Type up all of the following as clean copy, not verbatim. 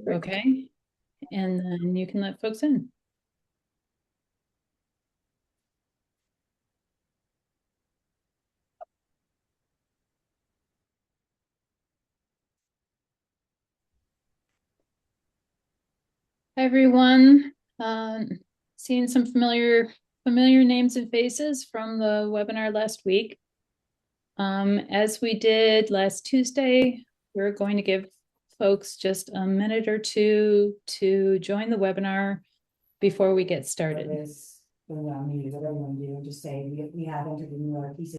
Okay, and then you can let folks in. Hi, everyone. Seeing some familiar names and faces from the webinar last week. As we did last Tuesday, we're going to give folks just a minute or two to join the webinar before we get started. Just say we have entered a new piece.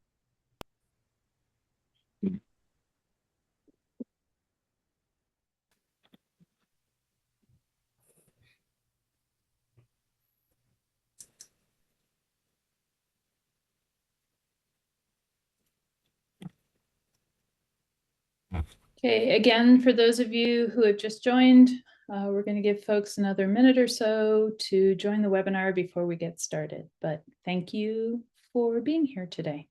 Okay, again, for those of you who have just joined, we're going to give folks another minute or so to join the webinar before we get started. But thank you for being here today.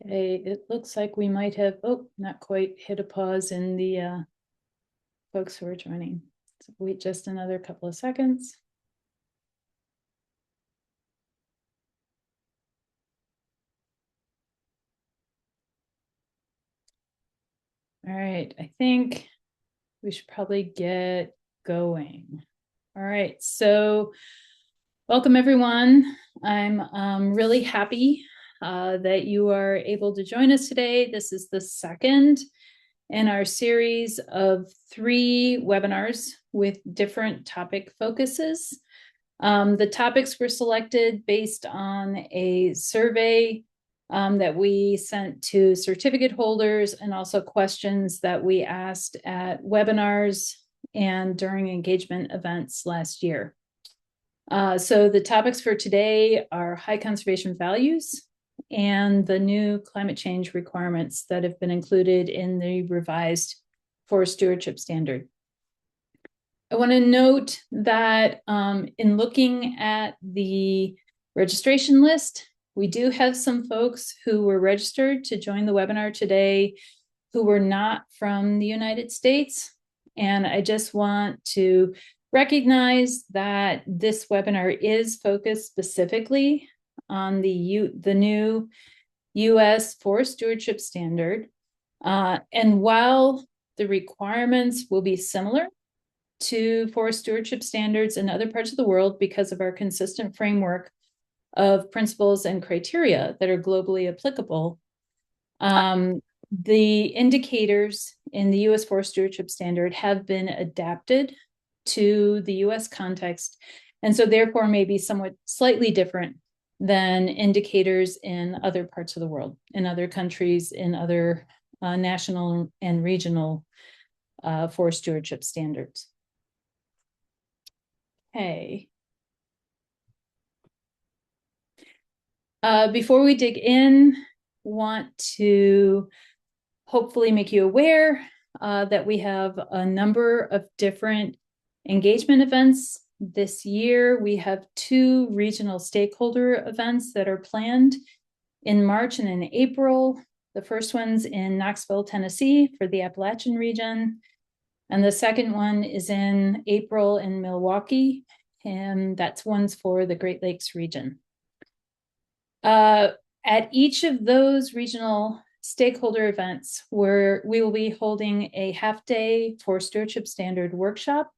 Okay, it looks like we might have, not quite hit a pause in the folks who are joining. So wait just another couple of seconds. All right, I think we should probably get going. All right, so welcome everyone. I'm really happy that you are able to join us today. This is the second in our series of 3 webinars with different topic focuses. The topics were selected based on a survey that we sent to certificate holders and also questions that we asked at webinars and during engagement events last year. So the topics for today are high conservation values and the new climate change requirements that have been included in the revised forest stewardship standard. I want to note that in looking at the registration list, we do have some folks who were registered to join the webinar today who were not from the United States. And I just want to recognize that this webinar is focused specifically on the new U.S. Forest Stewardship Standard. And while the requirements will be similar to forest stewardship standards in other parts of the world because of our consistent framework of principles and criteria that are globally applicable, the indicators in the U.S. Forest Stewardship Standard have been adapted to the U.S. context, and so therefore may be somewhat slightly different than indicators in other parts of the world, in other countries, in other national and regional forest stewardship standards. Okay. Before we dig in, want to hopefully make you aware that we have a number of different engagement events this year. We have 2 regional stakeholder events that are planned in March and in April. The first one's in Knoxville, Tennessee for the Appalachian region. And the second one is in April in Milwaukee, and that's one's for the Great Lakes region. At each of those regional stakeholder events, where we will be holding a half-day for stewardship standard workshop.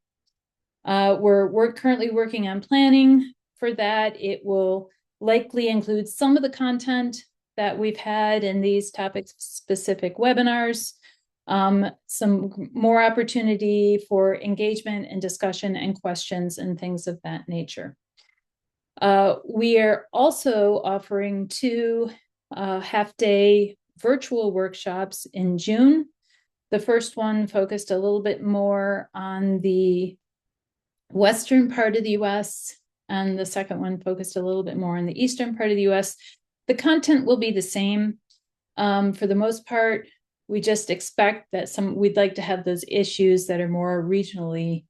We're currently working on planning for that. It will likely include some of the content that we've had in these topic-specific webinars, some more opportunity for engagement and discussion and questions and things of that nature. We are also offering two half-day virtual workshops in June. The first one focused a little bit more on the western part of the US, and the second one focused a little bit more on the eastern part of the US. The content will be the same. For the most part, we just expect that we'd like to have those issues that are more regionally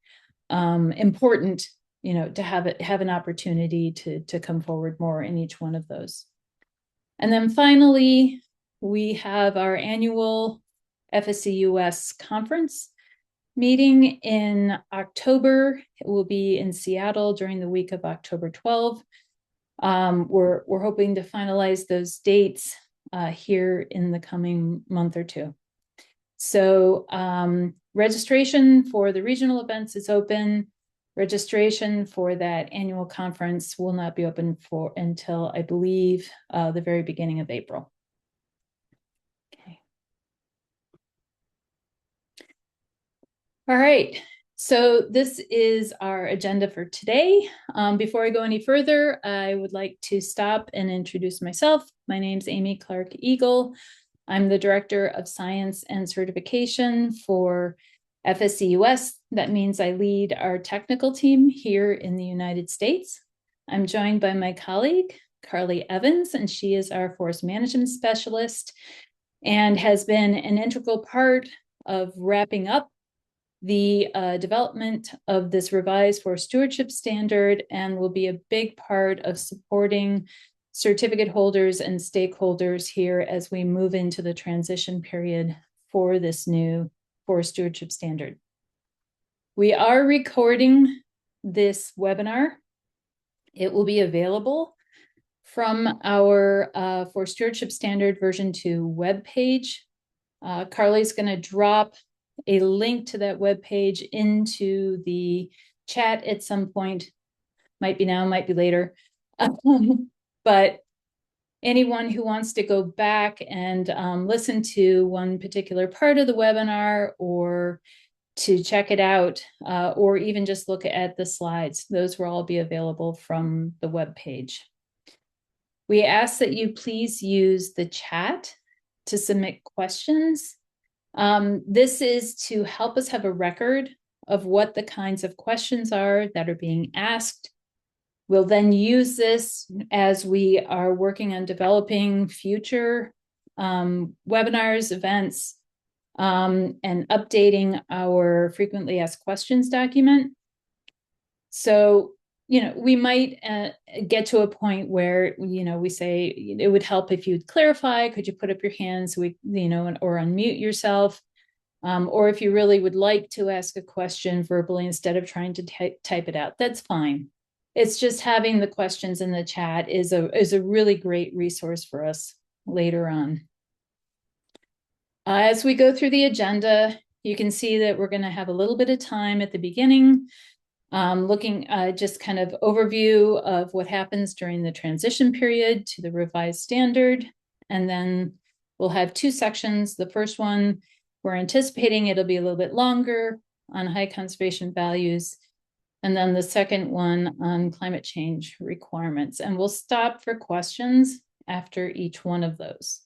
important, to have an opportunity to come forward more in each one of those. And then finally, we have our annual FSC US conference meeting in October. It will be in Seattle during the week of October 12th. We're hoping to finalize those dates here in the coming month or two. So registration for the regional events is open. Registration for that annual conference will not be open until, I believe, the very beginning of April. Okay. All right. So this is our agenda for today. Before I go any further, I would like to stop and introduce myself. My name's Amy Clark Eagle. I'm the Director of Science and Certification for FSC US. That means I lead our technical team here in the United States. I'm joined by my colleague, Carly Evans, and she is our Forest Management Specialist and has been an integral part of wrapping up the development of this revised forest stewardship standard, and will be a big part of supporting certificate holders and stakeholders here as we move into the transition period for this new forest stewardship standard. We are recording this webinar. It will be available from our forest stewardship standard version 2 webpage. Carly's going to drop a link to that webpage into the chat at some point. Might be now, might be later. But anyone who wants to go back and listen to one particular part of the webinar, or to check it out, or even just look at the slides, those will all be available from the webpage. We ask that you please use the chat to submit questions. This is to help us have a record of what the kinds of questions are that are being asked. We'll then use this as we are working on developing future webinars, events, and updating our frequently asked questions document. So, we might get to a point where, we say it would help if you'd clarify, could you put up your hands, or unmute yourself. Or if you really would like to ask a question verbally instead of trying to type it out, that's fine. It's just having the questions in the chat is a really great resource for us later on. As we go through the agenda, you can see that we're going to have a little bit of time at the beginning, looking just kind of overview of what happens during the transition period to the revised standard. And then we'll have two sections. The first one, we're anticipating it'll be a little bit longer, on high conservation values. And then the second one on climate change requirements. And we'll stop for questions after each one of those.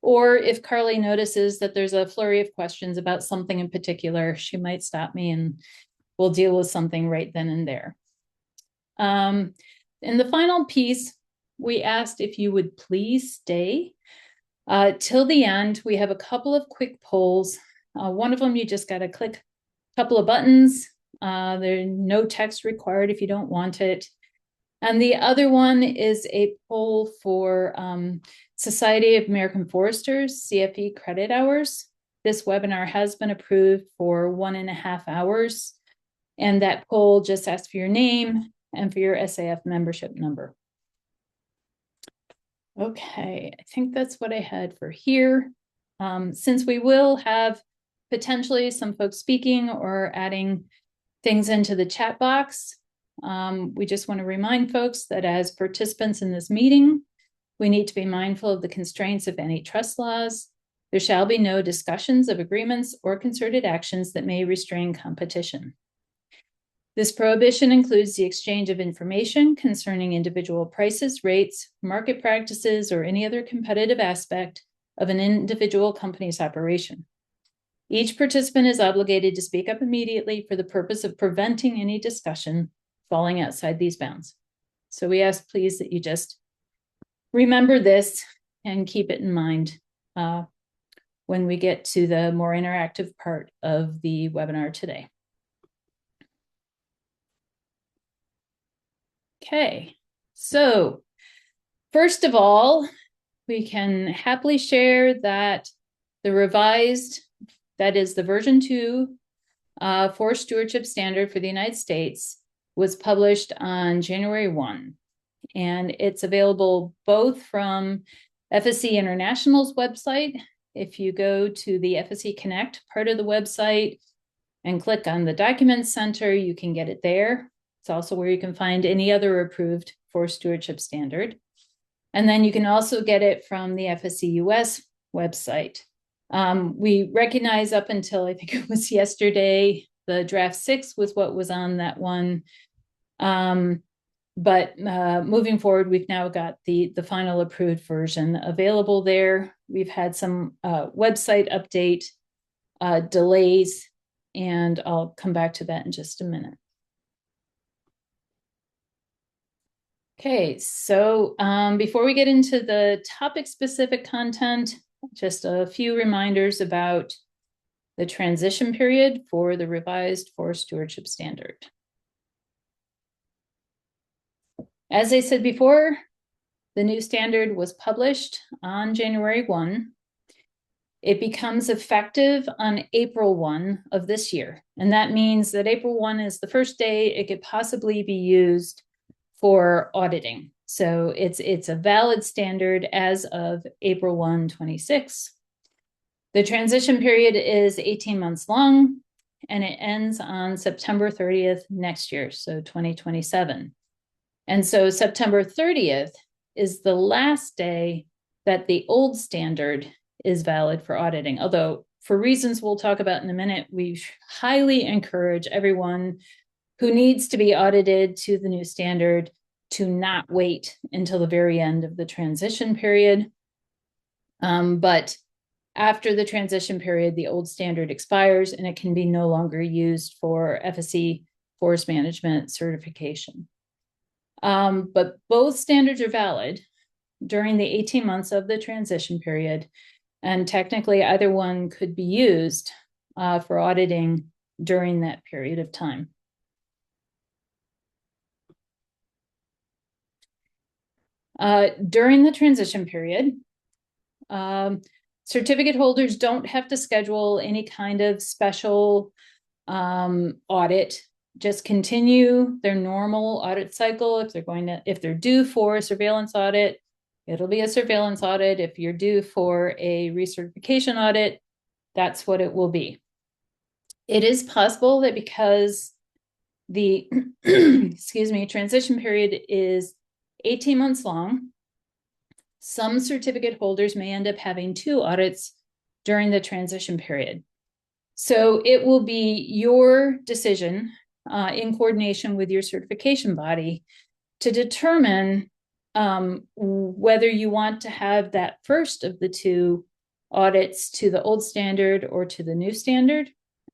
Or if Carly notices that there's a flurry of questions about something in particular, she might stop me and we'll deal with something right then and there. In the final piece, we asked if you would please stay till the end. We have a couple of quick polls. One of them, you just got to click a couple of buttons. There's no text required if you don't want it. And the other one is a poll for Society of American Foresters, CFE credit hours. This webinar has been approved for 1.5 hours. And that poll just asks for your name and for your SAF membership number. Okay, I think that's what I had for here. Since we will have potentially some folks speaking or adding things into the chat box, we just want to remind folks that as participants in this meeting, we need to be mindful of the constraints of antitrust laws. There shall be no discussions of agreements or concerted actions that may restrain competition. This prohibition includes the exchange of information concerning individual prices, rates, market practices, or any other competitive aspect of an individual company's operation. Each participant is obligated to speak up immediately for the purpose of preventing any discussion falling outside these bounds. So we ask, please, that you just remember this and keep it in mind when we get to the more interactive part of the webinar today. Okay, so first of all, we can happily share that the revised, that is the version 2 for stewardship standard for the United States, was published on January 1. And it's available both from FSC International's website. If you go to the FSC Connect part of the website and click on the Documents Center, you can get it there. It's also where you can find any other approved for stewardship standard. And then you can also get it from the FSC US website. We recognize up until I think it was yesterday, the draft 6 was what was on that one. But moving forward, we've now got the final approved version available there. We've had some website update delays, and I'll come back to that in just a minute. Okay, so before we get into the topic-specific content, just a few reminders about the transition period for the revised forest stewardship standard. As I said before, the new standard was published on January 1. It becomes effective on April 1 of this year. And that means that April 1 is the first day it could possibly be used for auditing. So it's a valid standard as of April 1, 26. The transition period is 18 months long, and it ends on September 30th next year, so 2027. And so September 30th is the last day that the old standard is valid for auditing. Although for reasons we'll talk about in a minute, we highly encourage everyone who needs to be audited to the new standard to not wait until the very end of the transition period. But after the transition period, the old standard expires and it can be no longer used for FSC forest management certification. But both standards are valid during the 18 months of the transition period, and technically either one could be used for auditing during that period of time. During the transition period, certificate holders don't have to schedule any kind of special audit. Just continue their normal audit cycle. If they're due for a surveillance audit, it'll be a surveillance audit. If you're due for a recertification audit, that's what it will be. It is possible that because the transition period is 18 months long, some certificate holders may end up having 2 audits during the transition period. So it will be your decision in coordination with your certification body to determine whether you want to have that first of the 2 audits to the old standard or to the new standard.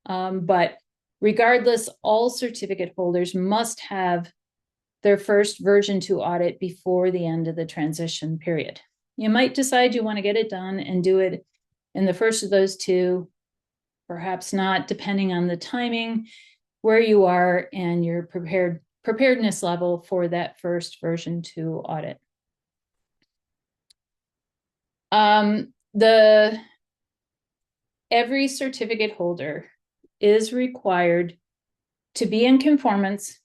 But regardless, all certificate holders must have their first version 2 audit before the end of the transition period. You might decide you want to get it done and do it in the first of those 2, perhaps not, depending on the timing, where you are, and your preparedness level for that first version 2 audit. Every certificate holder is required to be in conformance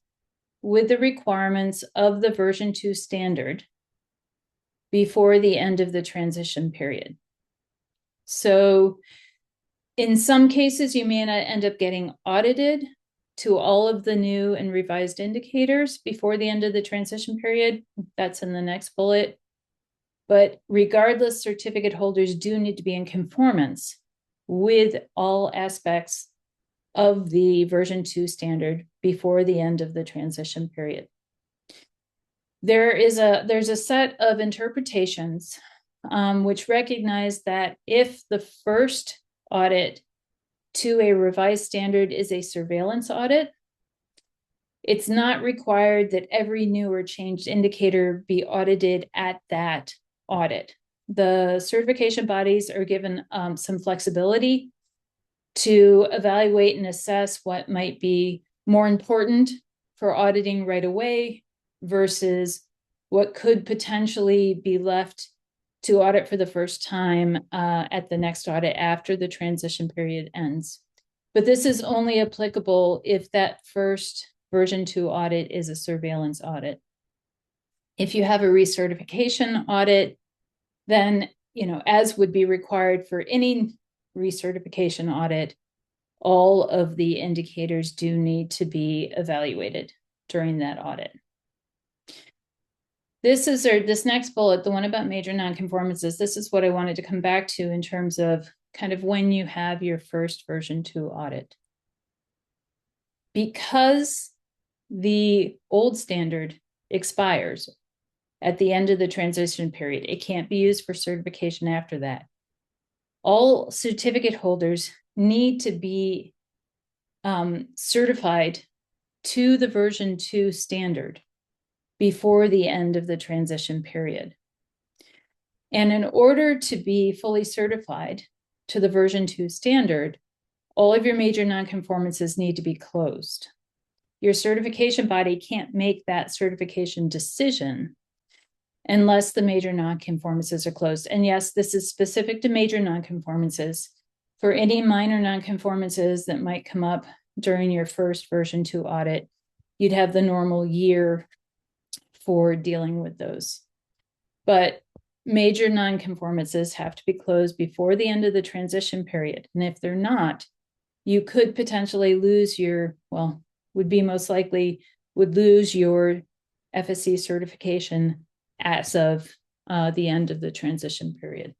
with the requirements of the version 2 standard before the end of the transition period. So in some cases, you may not end up getting audited to all of the new and revised indicators before the end of the transition period. That's in the next bullet. But regardless, certificate holders do need to be in conformance with all aspects of the version 2 standard before the end of the transition period. There's a set of interpretations which recognize that if the first audit to a revised standard is a surveillance audit, it's not required that every new or changed indicator be audited at that audit. The certification bodies are given some flexibility to evaluate and assess what might be more important for auditing right away versus what could potentially be left to audit for the first time at the next audit after the transition period ends. But this is only applicable if that first version 2 audit is a surveillance audit. If you have a recertification audit, then, as would be required for any recertification audit, all of the indicators do need to be evaluated during that audit. This next bullet, the one about major nonconformances, this is what I wanted to come back to in terms of kind of when you have your first version 2 audit. Because the old standard expires at the end of the transition period, it can't be used for certification after that. All certificate holders need to be certified to the version 2 standard before the end of the transition period. And in order to be fully certified to the version 2 standard, all of your major nonconformances need to be closed. Your certification body can't make that certification decision unless the major nonconformances are closed. And yes, this is specific to major nonconformances. For any minor nonconformances that might come up during your first version 2 audit, you'd have the normal year for dealing with those. But major nonconformances have to be closed before the end of the transition period. And if they're not, you could potentially lose your, would lose your FSC certification as of the end of the transition period.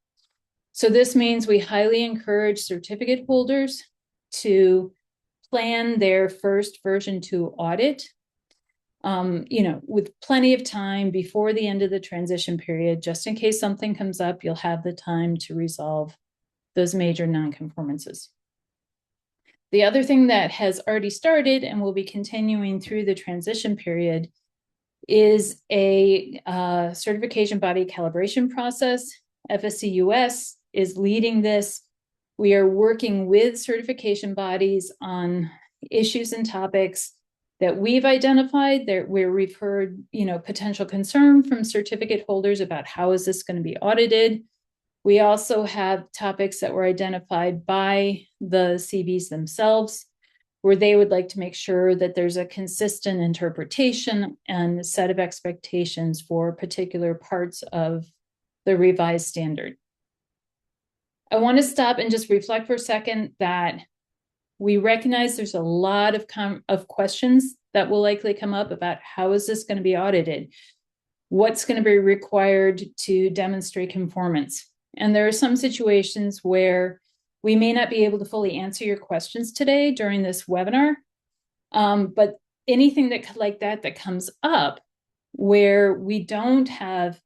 So this means we highly encourage certificate holders to plan their first version 2 audit, with plenty of time before the end of the transition period. Just in case something comes up, you'll have the time to resolve those major nonconformances. The other thing that has already started and will be continuing through the transition period is a certification body calibration process. FSC US is leading this. We are working with certification bodies on issues and topics that we've identified, that where we've heard, potential concern from certificate holders about how is this going to be audited. We also have topics that were identified by the CVs themselves, where they would like to make sure that there's a consistent interpretation and a set of expectations for particular parts of the revised standard. I want to stop and just reflect for a second that we recognize there's a lot of questions that will likely come up about how is this going to be audited? What's going to be required to demonstrate conformance? And there are some situations where we may not be able to fully answer your questions today during this webinar, but anything like that comes up where we don't have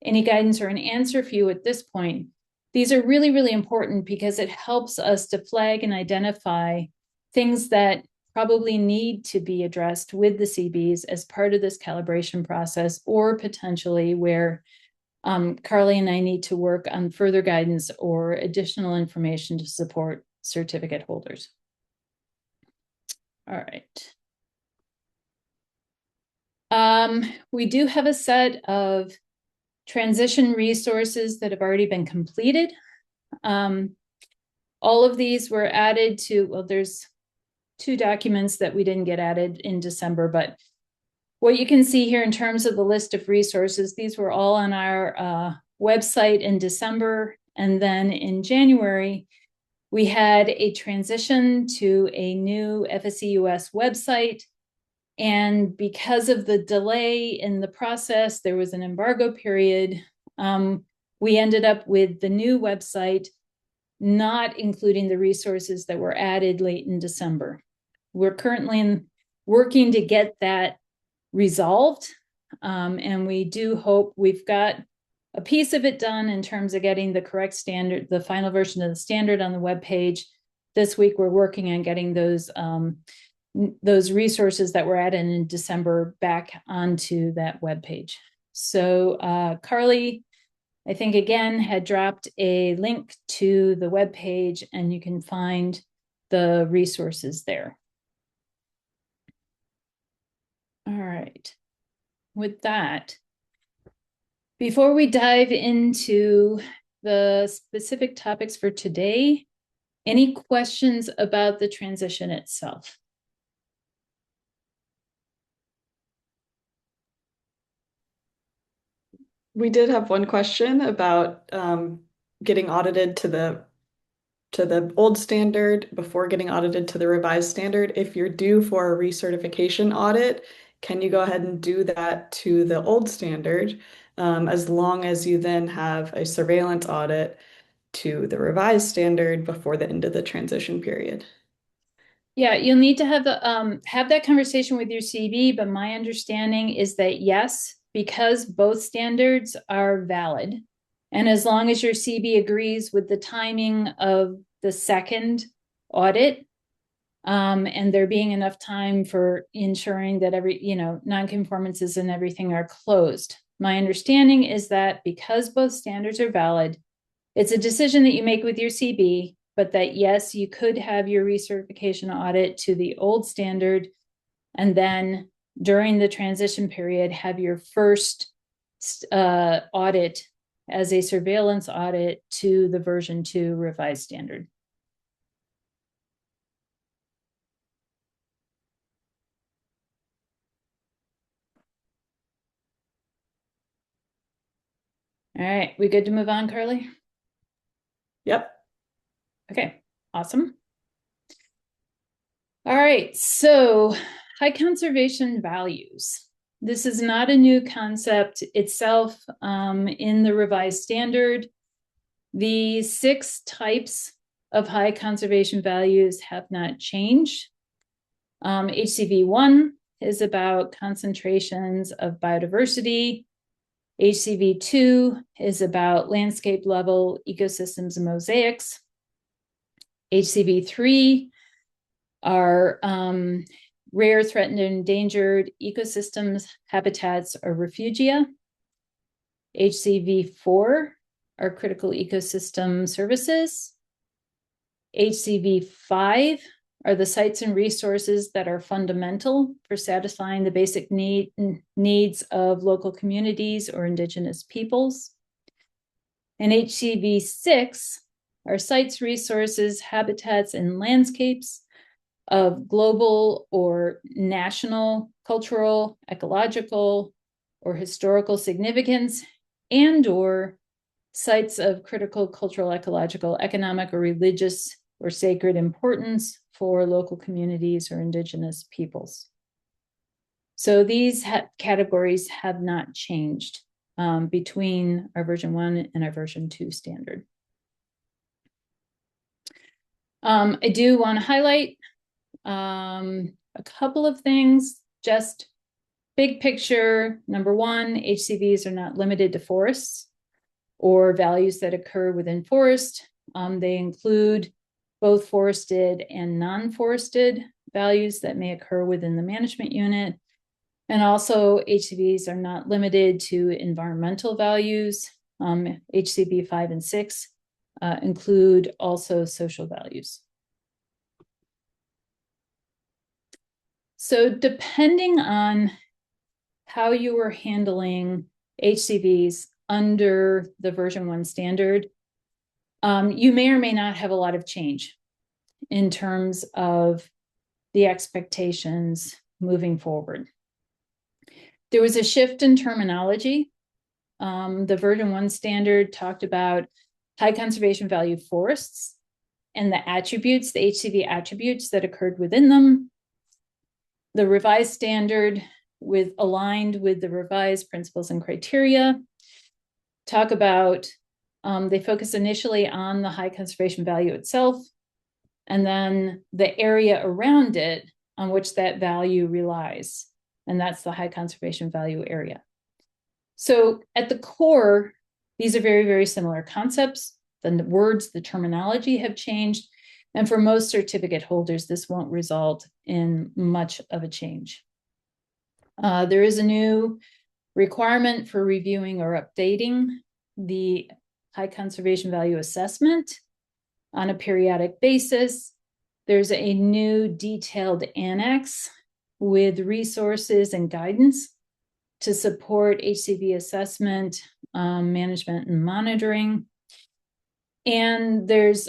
any guidance or an answer for you at this point, these are really, really important because it helps us to flag and identify things that probably need to be addressed with the CBs as part of this calibration process, or potentially where Carly and I need to work on further guidance or additional information to support certificate holders. All right. We do have a set of transition resources that have already been completed. All of these were added to, there's 2 documents that we didn't get added in December, but what you can see here in terms of the list of resources, these were all on our website in December. And then in January, we had a transition to a new FSC US website. And because of the delay in the process, there was an embargo period. We ended up with the new website not including the resources that were added late in December. We're currently working to get that resolved, and we do hope we've got a piece of it done in terms of getting the correct standard, the final version of the standard on the webpage. This week, we're working on getting those resources that were added in December back onto that webpage. So Carly, I think again, had dropped a link to the webpage, and you can find the resources there. All right. With that, before we dive into the specific topics for today, any questions about the transition itself? We did have one question about getting audited to the old standard before getting audited to the revised standard. If you're due for a recertification audit, can you go ahead and do that to the old standard, as long as you then have a surveillance audit to the revised standard before the end of the transition period? Yeah, you'll need to have that conversation with your CB, but my understanding is that yes, because both standards are valid, and as long as your CB agrees with the timing of the second audit, and there being enough time for ensuring that every, non-conformances and everything are closed. My understanding is that because both standards are valid, it's a decision that you make with your CB, but that yes, you could have your recertification audit to the old standard, and then during the transition period, have your first audit as a surveillance audit to the version 2 revised standard. All right, we good to move on, Carly? Yep. Okay, awesome. All right, so high conservation values. This is not a new concept itself in the revised standard. The 6 types of high conservation values have not changed. HCV 1 is about concentrations of biodiversity. HCV 2 is about landscape level ecosystems and mosaics. HCV 3 are rare, threatened, and endangered ecosystems, habitats, or refugia. HCV 4 are critical ecosystem services. HCV 5 are the sites and resources that are fundamental for satisfying the basic needs of local communities or indigenous peoples. And HCV 6 are sites, resources, habitats, and landscapes of global or national, cultural, ecological, or historical significance, and or sites of critical cultural, ecological, economic, or religious or sacred importance for local communities or indigenous peoples. So these categories have not changed between our version 1 and our version 2 standard. I do want to highlight a couple of things, just big picture. Number 1, HCVs are not limited to forests or values that occur within forest. They include both forested and non-forested values that may occur within the management unit. And also HCVs are not limited to environmental values. HCV 5 and 6 include also social values. So depending on how you are handling HCVs under the version 1 standard, you may or may not have a lot of change in terms of the expectations moving forward. There was a shift in terminology. The version 1 standard talked about high conservation value forests and the attributes, the HCV attributes that occurred within them. The revised standard, aligned with the revised principles and criteria, talk about They focus initially on the high conservation value itself, and then the area around it on which that value relies. And that's the high conservation value area. So at the core, these are very, very similar concepts. The words, the terminology have changed. And for most certificate holders, this won't result in much of a change. There is a new requirement for reviewing or updating the high conservation value assessment on a periodic basis. There's a new detailed annex with resources and guidance to support HCV assessment, management, and monitoring. And there's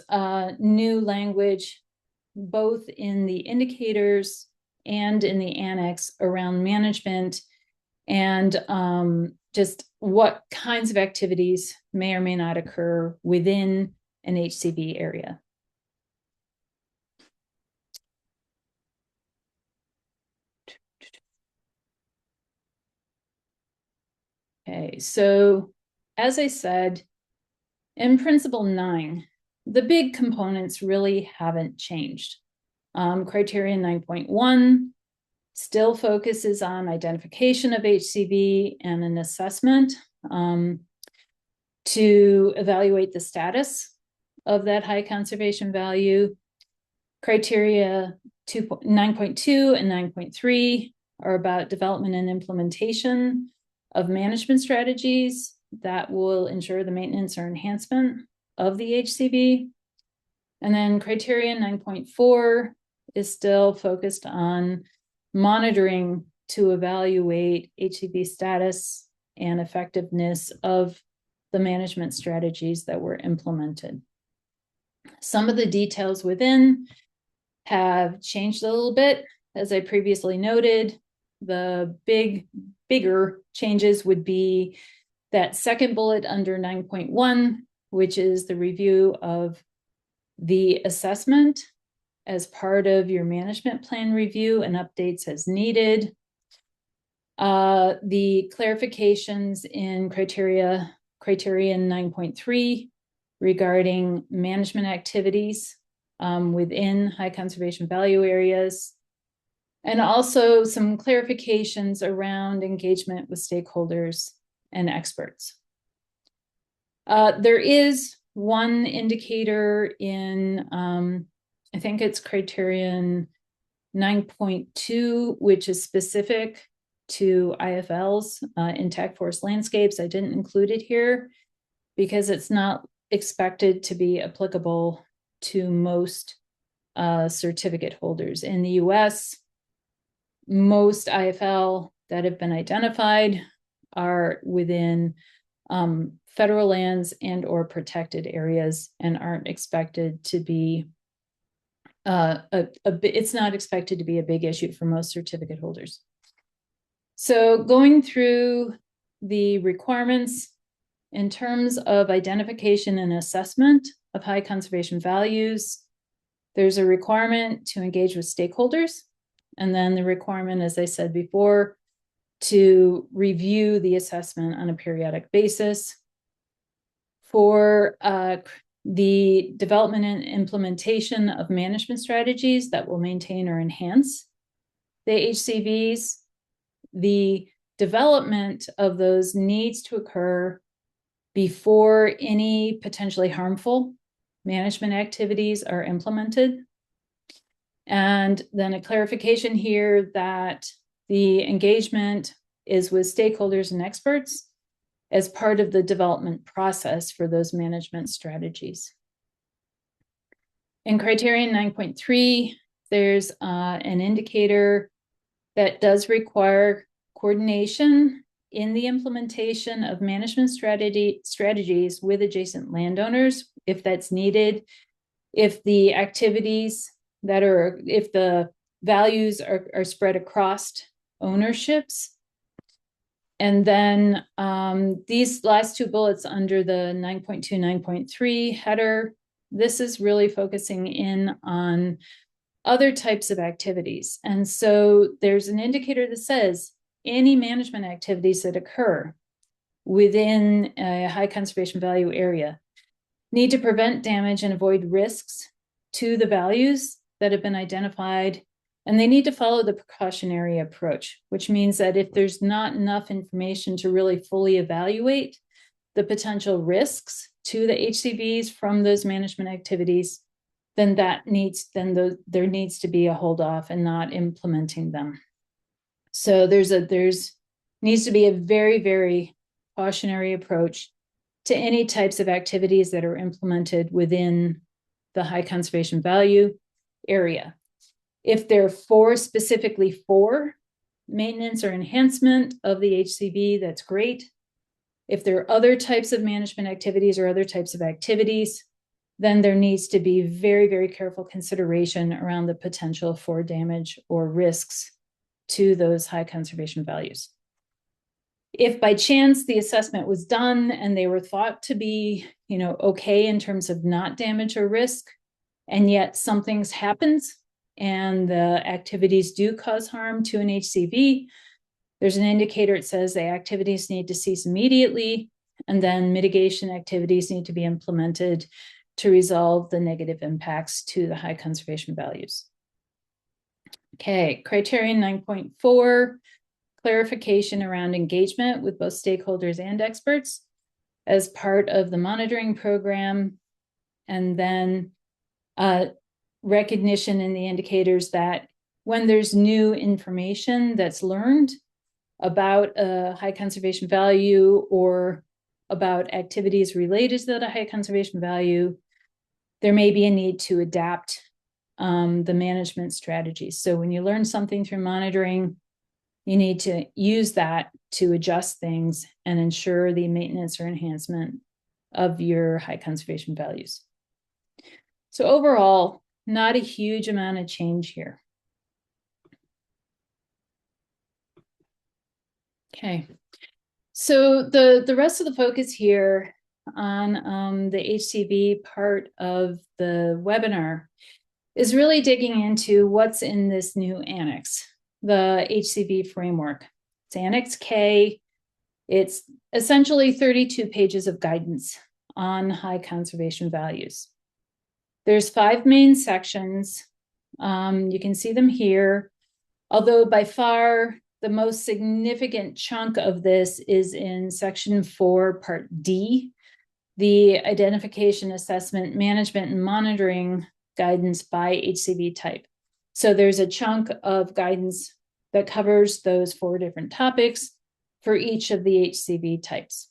new language both in the indicators and in the annex around management and just what kinds of activities may or may not occur within an HCV area. Okay, so as I said, in Principle 9, the big components really haven't changed. Criterion 9.1 still focuses on identification of HCV and an assessment to evaluate the status of that high conservation value. Criteria 9.2 and 9.3 are about development and implementation of management strategies that will ensure the maintenance or enhancement of the HCV. And then criterion 9.4 is still focused on monitoring to evaluate HCV status and effectiveness of the management strategies that were implemented. Some of the details within have changed a little bit. As I previously noted, the bigger changes would be that second bullet under 9.1, which is the review of the assessment as part of your management plan review and updates as needed. The clarifications in criterion 9.3 regarding management activities within high conservation value areas, and also some clarifications around engagement with stakeholders and experts. There is one indicator in, I think it's criterion 9.2, which is specific to IFLs, intact forest landscapes. I didn't include it here because it's not expected to be applicable to most certificate holders. In the US, most IFL that have been identified are within federal lands and or protected areas and aren't expected to be it's not expected to be a big issue for most certificate holders. So going through the requirements in terms of identification and assessment of high conservation values, there's a requirement to engage with stakeholders, and then the requirement, as I said before, to review the assessment on a periodic basis. For the development and implementation of management strategies that will maintain or enhance the HCVs, the development of those needs to occur before any potentially harmful management activities are implemented. And then a clarification here that the engagement is with stakeholders and experts as part of the development process for those management strategies. In criterion 9.3, there's an indicator that does require coordination in the implementation of management strategies with adjacent landowners, if that's needed, if the activities that are, if the values are spread across ownerships. And then these last two bullets under the 9.2, 9.3 header, this is really focusing in on other types of activities. And so there's an indicator that says any management activities that occur within a high conservation value area need to prevent damage and avoid risks to the values that have been identified. And they need to follow the precautionary approach, which means that if there's not enough information to really fully evaluate the potential risks to the HCVs from those management activities, then there needs to be a hold off and not implementing them. So there's needs to be a very, very cautionary approach to any types of activities that are implemented within the high conservation value area. If they're specifically for maintenance or enhancement of the HCV, that's great. If there are other types of management activities or other types of activities, then there needs to be very, very careful consideration around the potential for damage or risks to those high conservation values. If by chance the assessment was done and they were thought to be, okay in terms of not damage or risk, and yet something happens and the activities do cause harm to an HCV, there's an indicator. It says the activities need to cease immediately, and then mitigation activities need to be implemented to resolve the negative impacts to the high conservation values. Okay, criterion 9.4, clarification around engagement with both stakeholders and experts as part of the monitoring program, and then recognition in the indicators that when there's new information that's learned about a high conservation value or about activities related to the high conservation value, there may be a need to adapt the management strategies. So when you learn something through monitoring, you need to use that to adjust things and ensure the maintenance or enhancement of your high conservation values. So overall, not a huge amount of change here. Okay, so the rest of the focus here on the HCV part of the webinar is really digging into what's in this new annex, the HCV framework. It's Annex K. It's essentially 32 pages of guidance on high conservation values. There's 5 main sections. You can see them here, although by far the most significant chunk of this is in section 4, part D, the identification, assessment, management, and monitoring guidance by HCV type. So there's a chunk of guidance that covers those 4 different topics for each of the HCV types.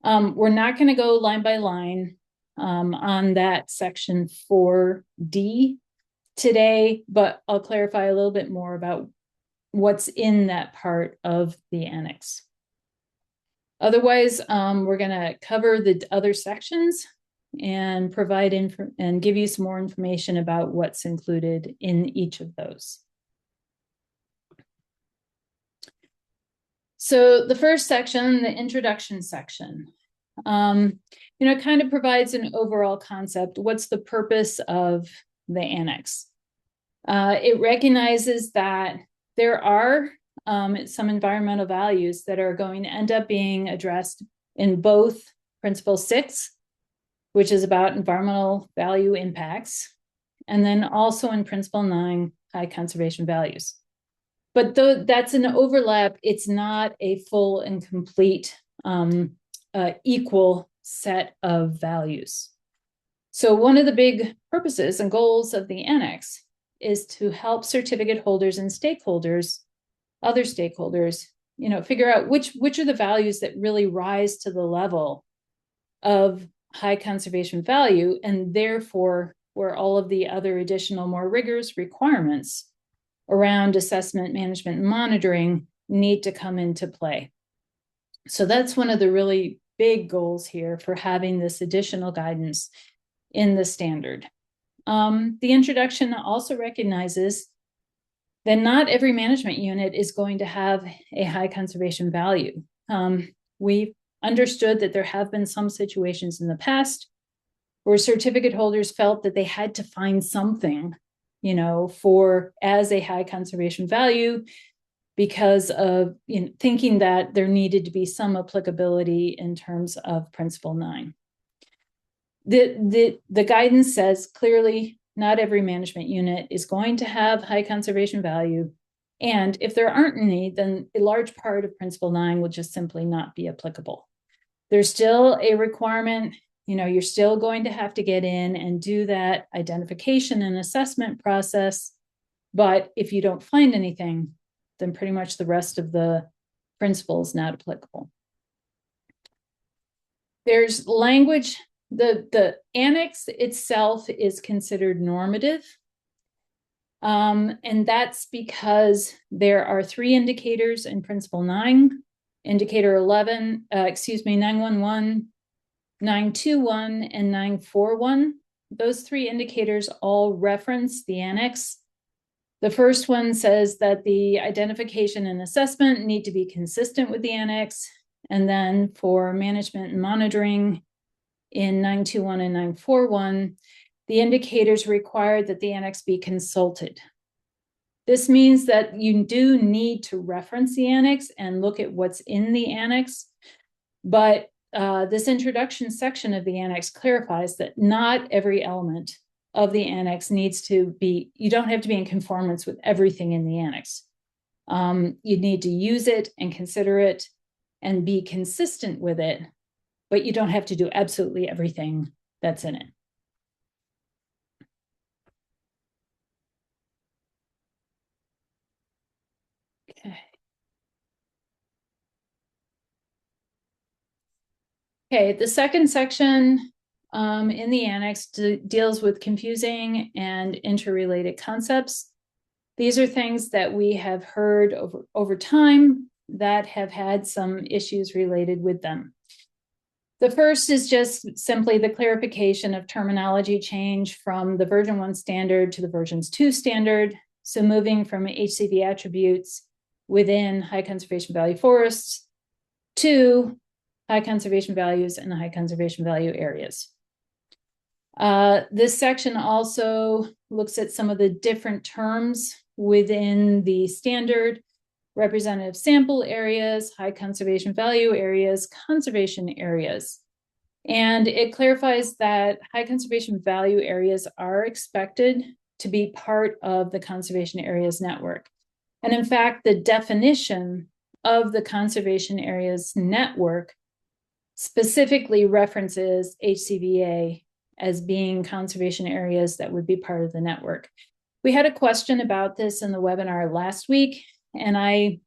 We're not going to go line by line on that section 4D today, but I'll clarify a little bit more about what's in that part of the annex. Otherwise, we're going to cover the other sections and provide and give you some more information about what's included in each of those. So the first section, the introduction section, kind of provides an overall concept. What's the purpose of the annex? It recognizes that there are some environmental values that are going to end up being addressed in both Principle 6, which is about environmental value impacts, and then also in Principle 9, high conservation values. But though that's an overlap, it's not a full and complete equal set of values. So one of the big purposes and goals of the annex is to help certificate holders and stakeholders, other stakeholders, figure out which are the values that really rise to the level of high conservation value, and therefore where all of the other additional more rigorous requirements around assessment, management, and monitoring need to come into play. So that's one of the really big goals here for having this additional guidance in the standard. The introduction also recognizes that not every management unit is going to have a high conservation value. We've understood that there have been some situations in the past where certificate holders felt that they had to find something, as a high conservation value because of thinking that there needed to be some applicability in terms of Principle 9. The guidance says clearly not every management unit is going to have high conservation value. And if there aren't any, then a large part of Principle 9 will just simply not be applicable. There's still a requirement, you're still going to have to get in and do that identification and assessment process. But if you don't find anything, then pretty much the rest of the principle is not applicable. There's language, the annex itself is considered normative. And that's because there are 3 indicators in Principle 9, Indicator 11, 911, 921, and 941. Those 3 indicators all reference the annex. The first one says that the identification and assessment need to be consistent with the annex. And then for management and monitoring in 921 and 941, the indicators require that the annex be consulted. This means that you do need to reference the annex and look at what's in the annex. But this introduction section of the annex clarifies that not every element of the annex needs to be, you don't have to be in conformance with everything in the annex. You need to use it and consider it and be consistent with it, but you don't have to do absolutely everything that's in it. Okay, the second section in the annex deals with confusing and interrelated concepts. These are things that we have heard over time that have had some issues related with them. The first is just simply the clarification of terminology change from the version 1 standard to the versions 2 standard. So moving from HCV attributes within high conservation value forests to high conservation values and high conservation value areas. This section also looks at some of the different terms within the standard: representative sample areas, high conservation value areas, conservation areas. And it clarifies that high conservation value areas are expected to be part of the conservation areas network. And in fact, the definition of the conservation areas network specifically references HCVA as being conservation areas that would be part of the network. We had a question about this in the webinar last week, and I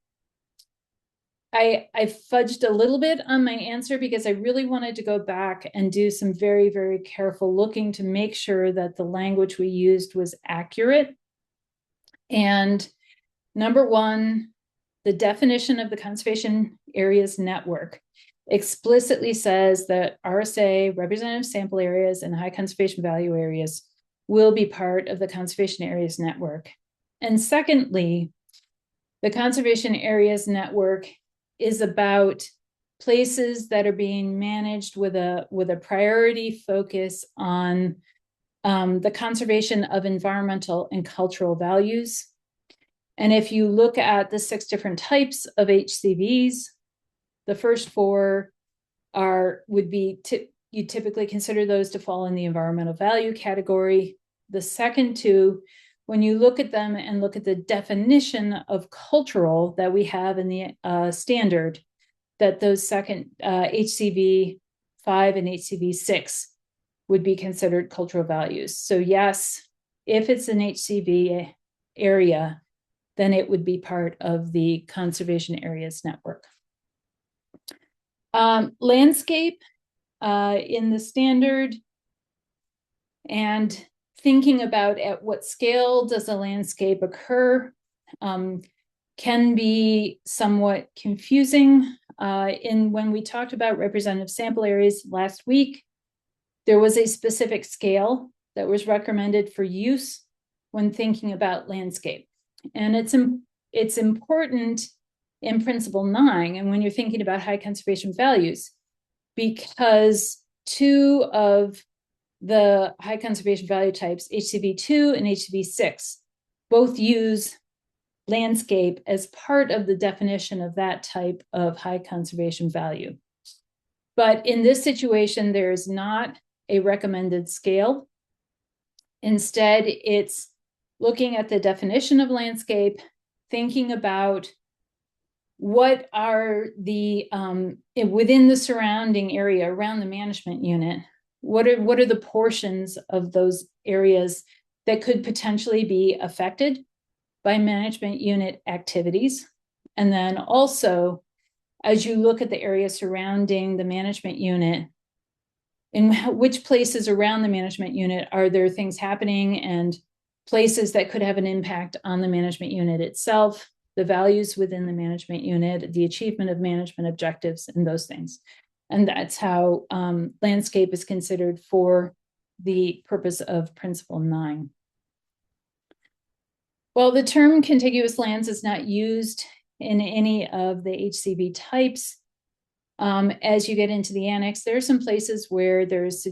fudged a little bit on my answer because I really wanted to go back and do some very, very careful looking to make sure that the language we used was accurate. And number one, the definition of the conservation areas network explicitly says that RSA, representative sample areas, and high conservation value areas will be part of the conservation areas network. And secondly, the conservation areas network is about places that are being managed with a priority focus on the conservation of environmental and cultural values. And if you look at the 6 different types of HCVs, the first 4 you typically consider those to fall in the environmental value category. The second 2, when you look at them and look at the definition of cultural that we have in the standard, that those second HCV 5 and HCV 6 would be considered cultural values. So yes, if it's an HCV area, then it would be part of the conservation areas network. Landscape in the standard, and thinking about at what scale does a landscape occur can be somewhat confusing. When we talked about representative sample areas last week, there was a specific scale that was recommended for use when thinking about landscape. And it's important in Principle 9, and when you're thinking about high conservation values, because 2 of the high conservation value types, HCV2 and HCV6, both use landscape as part of the definition of that type of high conservation value. But in this situation, there is not a recommended scale. Instead, it's looking at the definition of landscape, thinking about what are the, within the surrounding area around the management unit, what are the portions of those areas that could potentially be affected by management unit activities? And then also, as you look at the area surrounding the management unit, in which places around the management unit are there things happening and places that could have an impact on the management unit itself, the values within the management unit, the achievement of management objectives, and those things. And that's how landscape is considered for the purpose of Principle 9. Well, the term contiguous lands is not used in any of the HCV types. As you get into the annex, there are some places where there's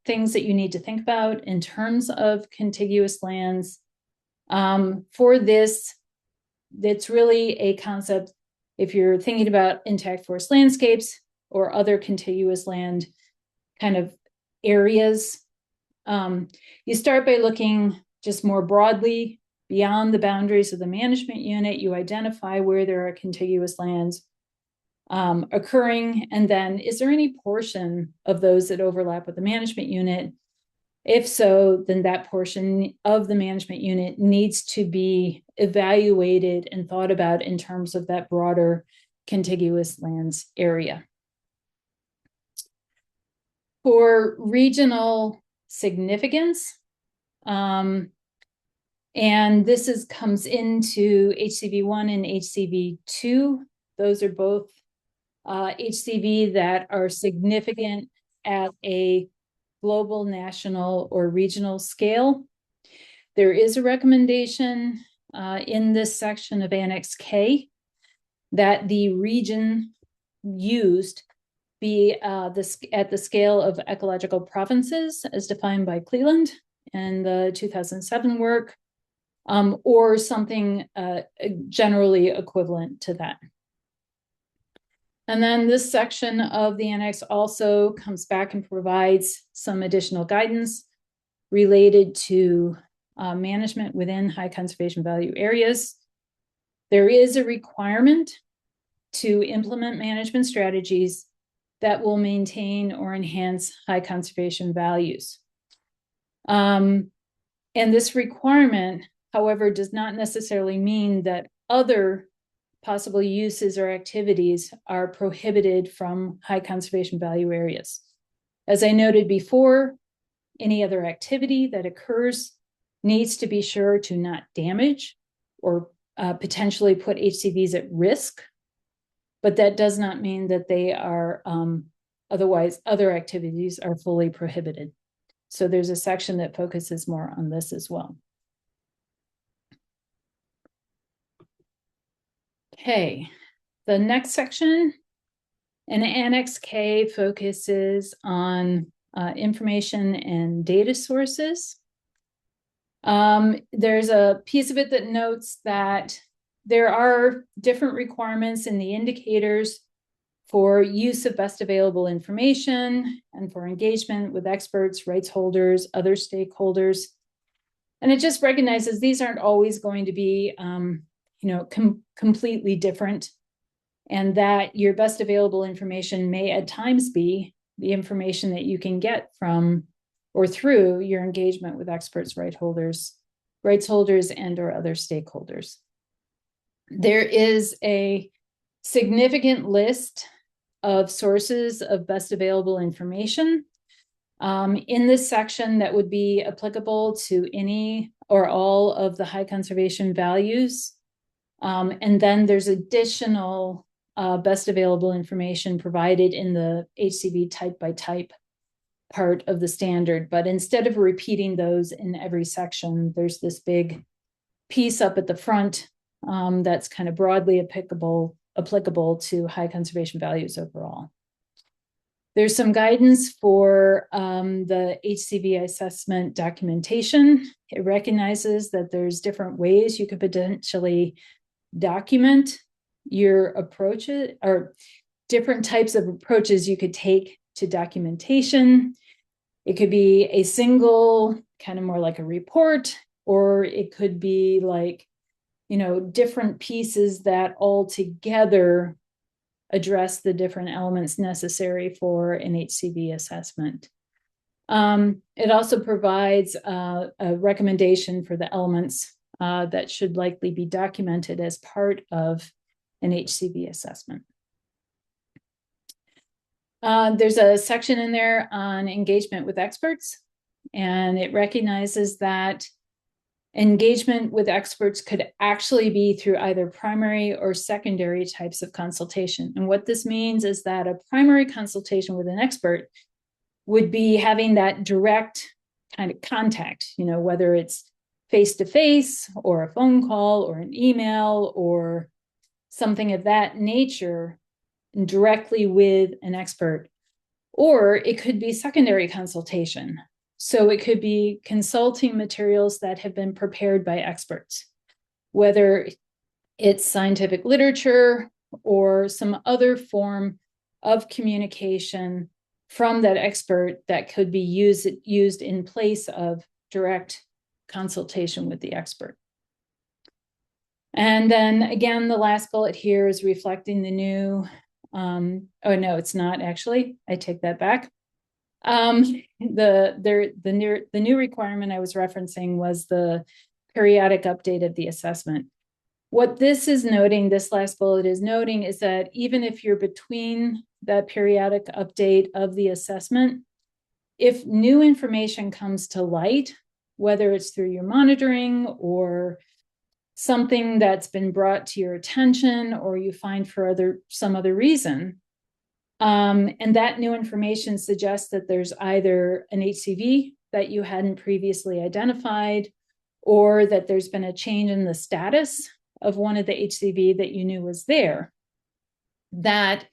things that you need to think about in terms of contiguous lands. For this, it's really a concept, if you're thinking about intact forest landscapes or other contiguous land kind of areas, you start by looking just more broadly beyond the boundaries of the management unit. You identify where there are contiguous lands occurring, and then is there any portion of those that overlap with the management unit? If so, then that portion of the management unit needs to be evaluated and thought about in terms of that broader contiguous lands area. For regional significance, and this comes into HCV1 and HCV2. Those are both HCV that are significant at a global, national, or regional scale. There is a recommendation in this section of Annex K that the region used be at the scale of ecological provinces as defined by Cleland in the 2007 work, or something generally equivalent to that. And then this section of the annex also comes back and provides some additional guidance related to management within high conservation value areas. There is a requirement to implement management strategies that will maintain or enhance high conservation values. And this requirement, however, does not necessarily mean that other possible uses or activities are prohibited from high conservation value areas. As I noted before, any other activity that occurs needs to be sure to not damage or potentially put HCVs at risk, but that does not mean that they are otherwise other activities are fully prohibited. So there's a section that focuses more on this as well. Okay, the next section in Annex K focuses on information and data sources. There's a piece of it that notes that there are different requirements in the indicators for use of best available information and for engagement with experts, rights holders, other stakeholders. And it just recognizes these aren't always going to be completely different, and that your best available information may at times be the information that you can get from or through your engagement with experts, rights holders, and or other stakeholders. There is a significant list of sources of best available information in this section that would be applicable to any or all of the high conservation values. And then there's additional best available information provided in the HCV type by type part of the standard. But instead of repeating those in every section, there's this big piece up at the front that's kind of broadly applicable to high conservation values overall. There's some guidance for the HCV assessment documentation. It recognizes that there's different ways you could potentially document your approaches, or different types of approaches you could take to documentation. It could be a single, kind of more like a report, or it could be like, different pieces that all together address the different elements necessary for an HCV assessment. It also provides a recommendation for the elements that should likely be documented as part of an HCV assessment. There's a section in there on engagement with experts, and it recognizes that engagement with experts could actually be through either primary or secondary types of consultation. And what this means is that a primary consultation with an expert would be having that direct kind of contact, whether it's face-to-face or a phone call or an email or something of that nature directly with an expert. Or it could be secondary consultation. So it could be consulting materials that have been prepared by experts, whether it's scientific literature or some other form of communication from that expert that could be used in place of direct consultation with the expert. And then again, the last bullet here is reflecting the new, oh no, it's not actually, I take that back. The new requirement I was referencing was the periodic update of the assessment. What this is noting, this last bullet is noting, is that even if you're between that periodic update of the assessment, if new information comes to light, whether it's through your monitoring or something that's been brought to your attention, or you find for some other reason, and that new information suggests that there's either an HCV that you hadn't previously identified, or that there's been a change in the status of one of the HCV that you knew was there, that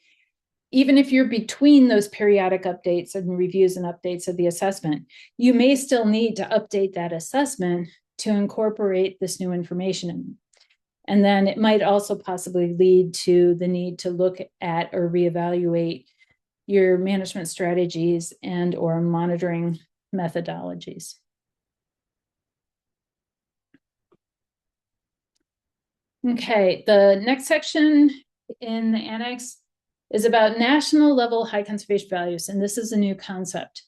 even if you're between those periodic updates and reviews and updates of the assessment, you may still need to update that assessment to incorporate this new information in. And then it might also possibly lead to the need to look at or reevaluate your management strategies and or monitoring methodologies. Okay, the next section in the annex is about national level high conservation values, and this is a new concept.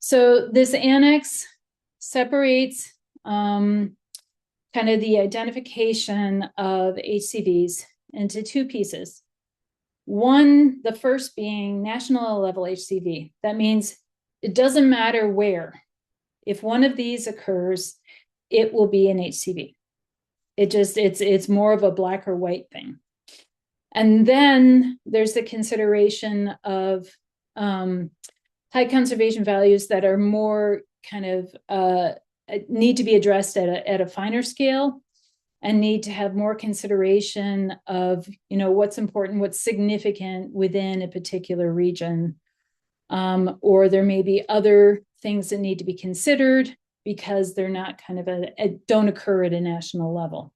So this annex separates kind of the identification of HCVs into two pieces. One, the first being national level HCV. That means it doesn't matter where. If one of these occurs, it will be an HCV. It's more of a black or white thing. And then there's the consideration of high conservation values that are more kind of need to be addressed at a finer scale, and need to have more consideration of, what's important, what's significant within a particular region. Or there may be other things that need to be considered because they're not kind of don't occur at a national level.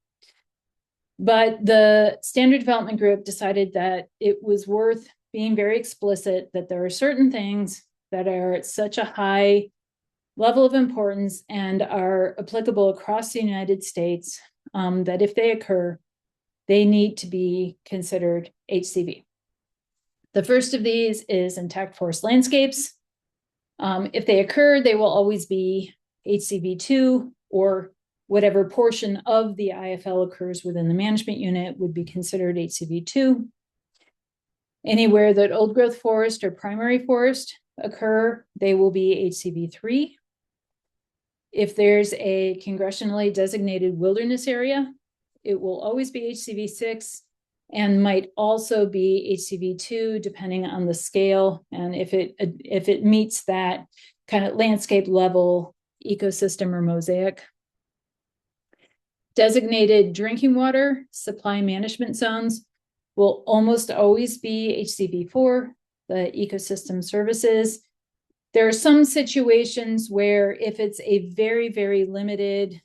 But the standard development group decided that it was worth being very explicit that there are certain things that are at such a high level of importance and are applicable across the United States that if they occur, they need to be considered HCV. The first of these is intact forest landscapes. If they occur, they will always be HCV2, or whatever portion of the IFL occurs within the management unit would be considered HCV2. Anywhere that old growth forest or primary forest occur, they will be HCV3. If there's a congressionally designated wilderness area, it will always be HCV6 and might also be HCV2 depending on the scale and if it meets that kind of landscape level ecosystem or mosaic. Designated drinking water supply management zones will almost always be HCV4, the ecosystem services. There are some situations where if it's a very, very limited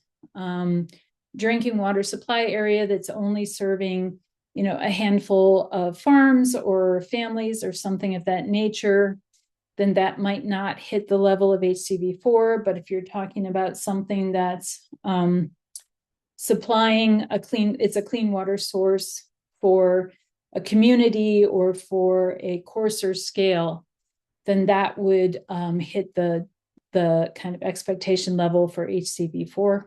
drinking water supply area that's only serving, a handful of farms or families or something of that nature, then that might not hit the level of HCV4. But if you're talking about something that's supplying it's a clean water source for a community or for a coarser scale, then that would hit the kind of expectation level for HCV4.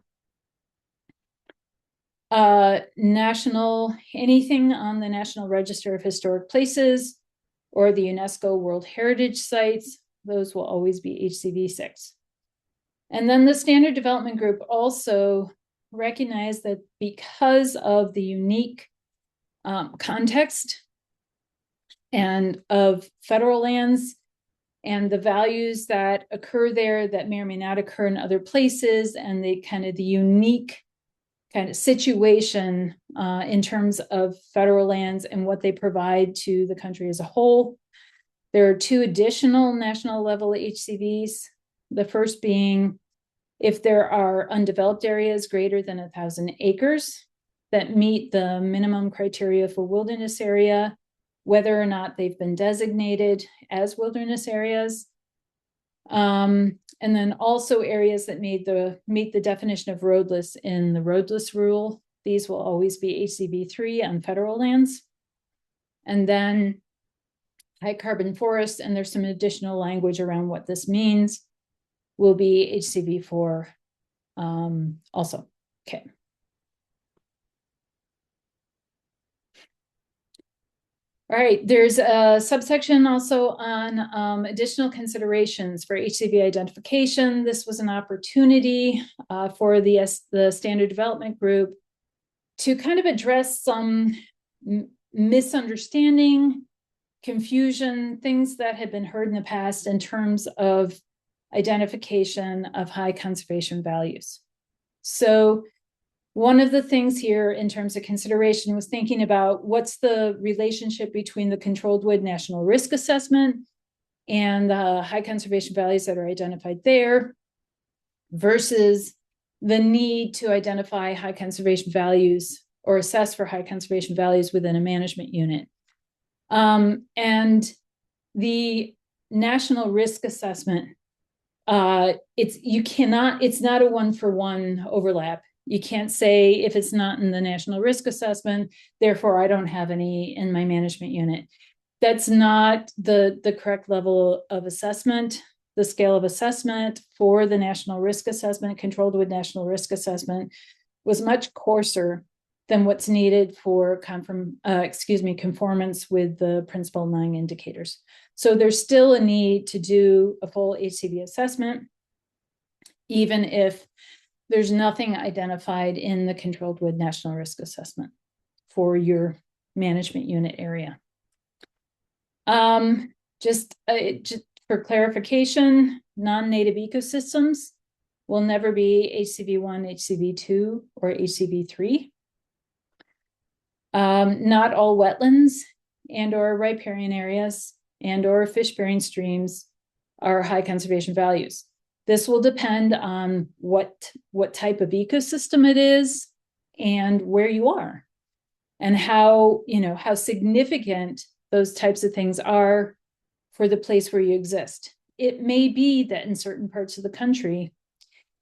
Anything on the National Register of Historic Places or the UNESCO World Heritage Sites, those will always be HCV6. And then the Standard Development Group also recognized that because of the unique context and of federal lands and the values that occur there that may or may not occur in other places, and the kind of the unique kind of situation in terms of federal lands and what they provide to the country as a whole. There are two additional national level HCVs. The first being if there are undeveloped areas greater than 1,000 acres that meet the minimum criteria for wilderness area, whether or not they've been designated as wilderness areas. And then also areas that meet the definition of roadless in the roadless rule. These will always be HCV3 on federal lands. And then high carbon forests, and there's some additional language around what this means, will be HCV4 also. Okay. All right, there's a subsection also on additional considerations for HCV identification. This was an opportunity for the Standard Development Group to kind of address some misunderstanding, confusion, things that had been heard in the past in terms of identification of high conservation values. So one of the things here in terms of consideration was thinking about what's the relationship between the controlled wood national risk assessment and the high conservation values that are identified there versus the need to identify high conservation values or assess for high conservation values within a management unit. And the national risk assessment, it's not a one-for-one overlap. You can't say if it's not in the national risk assessment, therefore I don't have any in my management unit. That's not the correct level of assessment. The scale of assessment for the national risk assessment, controlled wood national risk assessment, was much coarser than what's needed for conformance with the principal 9 indicators. So there's still a need to do a full HCV assessment, even if there's nothing identified in the controlled wood national risk assessment for your management unit area. Just for clarification, non-native ecosystems will never be HCV1, HCV2, or HCV3. Not all wetlands and or riparian areas and or fish-bearing streams are high conservation values. This will depend on what type of ecosystem it is and where you are and how significant those types of things are for the place where you exist. It may be that in certain parts of the country,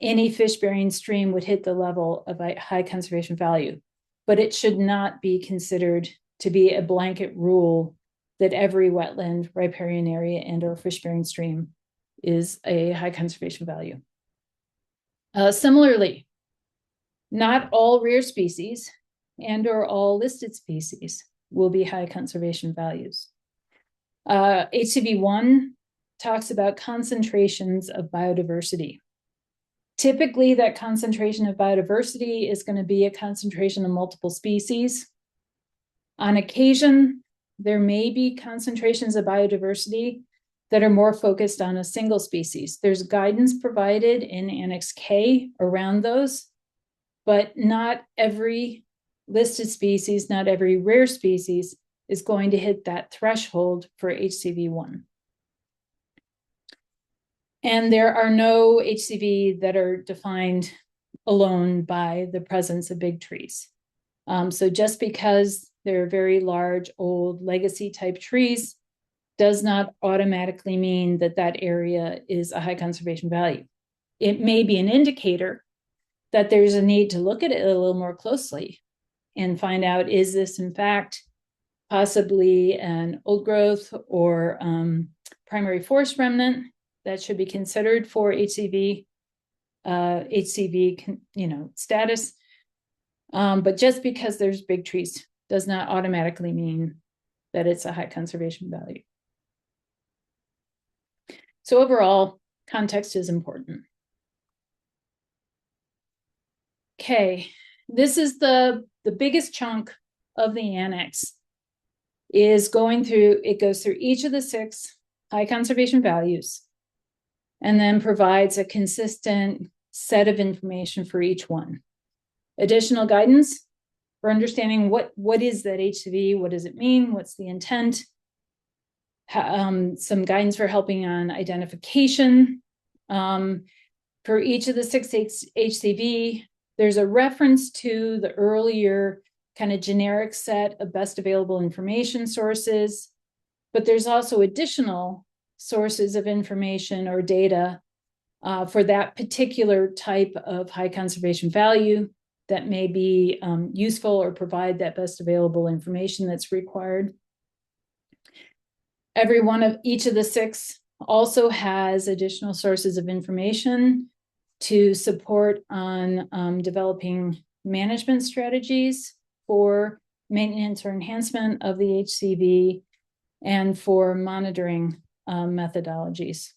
any fish-bearing stream would hit the level of a high conservation value, but it should not be considered to be a blanket rule that every wetland, riparian area, and or fish-bearing stream is a high conservation value. Similarly, not all rare species and or all listed species will be high conservation values. HCV1 talks about concentrations of biodiversity. Typically, that concentration of biodiversity is going to be a concentration of multiple species. On occasion, there may be concentrations of biodiversity that are more focused on a single species. There's guidance provided in Annex K around those, but not every listed species, not every rare species is going to hit that threshold for HCV1. And there are no HCV that are defined alone by the presence of big trees. So just because they're very large, old legacy type trees does not automatically mean that that area is a high conservation value. It may be an indicator that there's a need to look at it a little more closely and find out, is this in fact possibly an old growth or primary forest remnant that should be considered for HCV, status. But just because there's big trees does not automatically mean that it's a high conservation value. So overall, context is important. Okay, this is the biggest chunk of the annex is going through, it goes through each of the 6 high conservation values and then provides a consistent set of information for each one. Additional guidance for understanding what is that HCV, what does it mean, what's the intent, some guidance for helping on identification. For each of the 6 HCV, there's a reference to the earlier kind of generic set of best available information sources, but there's also additional sources of information or data for that particular type of high conservation value that may be useful or provide that best available information that's required. Every one of each of the 6 also has additional sources of information to support on developing management strategies for maintenance or enhancement of the HCV and for monitoring methodologies.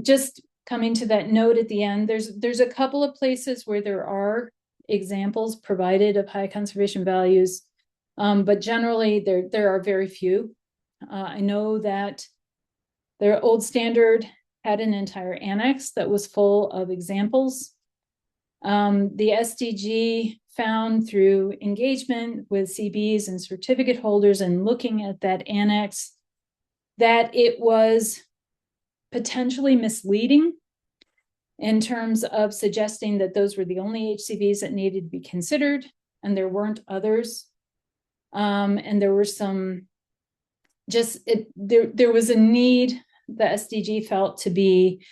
Just coming to that note at the end, there's a couple of places where there are examples provided of high conservation values, but generally there are very few. I know that their old standard had an entire annex that was full of examples. The SDG found through engagement with CBs and certificate holders and looking at that annex that it was potentially misleading in terms of suggesting that those were the only HCVs that needed to be considered and there weren't others. And there were some, there was a need the SDG felt to be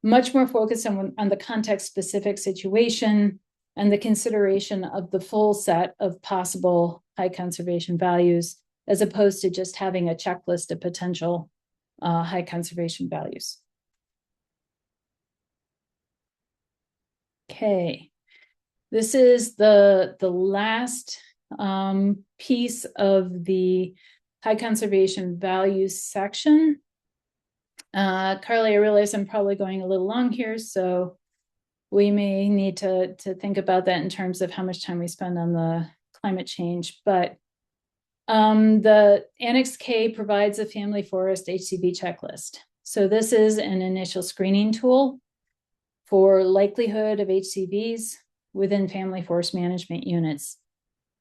much more focused on the context-specific situation and the consideration of the full set of possible high conservation values, as opposed to just having a checklist of potential high conservation values. Okay, this is the last piece of the high conservation values section. Carly, I realize I'm probably going a little long here, so we may need to think about that in terms of how much time we spend on the climate change. But the Annex K provides a family forest HCV checklist. So this is an initial screening tool for likelihood of HCVs within family forest management units.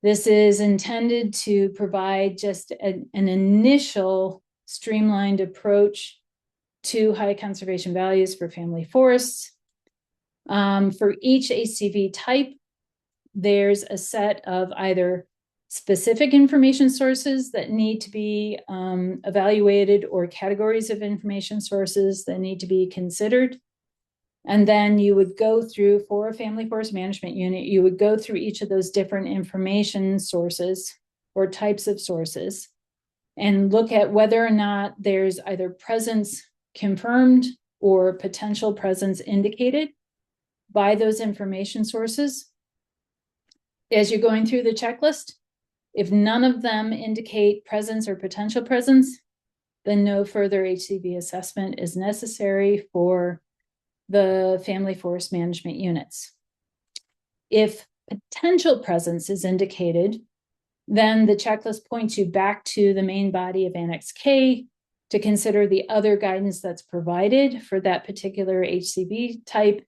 This is intended to provide just an initial streamlined approach to high conservation values for family forests. For each HCV type, there's a set of either specific information sources that need to be evaluated or categories of information sources that need to be considered. And then you would go through, for a family forest management unit, you would go through each of those different information sources or types of sources and look at whether or not there's either presence confirmed or potential presence indicated by those information sources. As you're going through the checklist, if none of them indicate presence or potential presence, then no further HCV assessment is necessary for the family forest management units. If potential presence is indicated, then the checklist points you back to the main body of Annex K to consider the other guidance that's provided for that particular HCV type,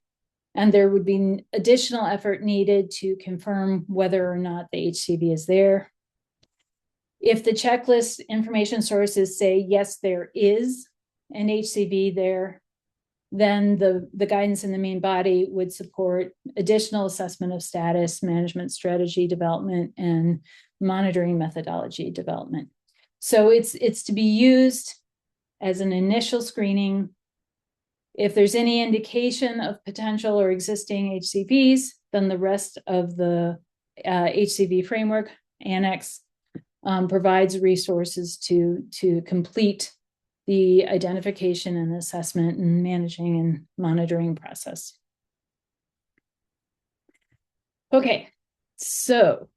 and there would be additional effort needed to confirm whether or not the HCV is there. If the checklist information sources say, yes, there is an HCV there, then the guidance in the main body would support additional assessment of status, management strategy development, and monitoring methodology development. So it's to be used as an initial screening. If there's any indication of potential or existing HCVs, then the rest of the HCV framework annex provides resources to complete the identification and assessment and managing and monitoring process. Okay, so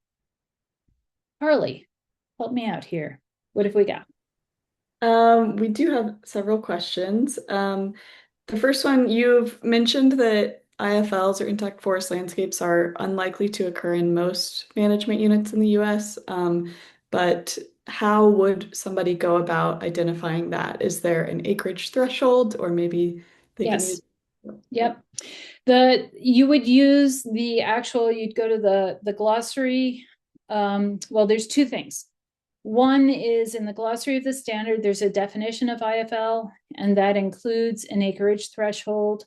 Harley, help me out here. What have we got? We do have several questions. The first one, you've mentioned that IFLs or intact forest landscapes are unlikely to occur in most management units in the US. But how would somebody go about identifying that? Is there an acreage threshold, or maybe they can Yes. use? Yep. You would use the actual, you'd go to the glossary. Well, there's two things. One is in the glossary of the standard, there's a definition of IFL, and that includes an acreage threshold,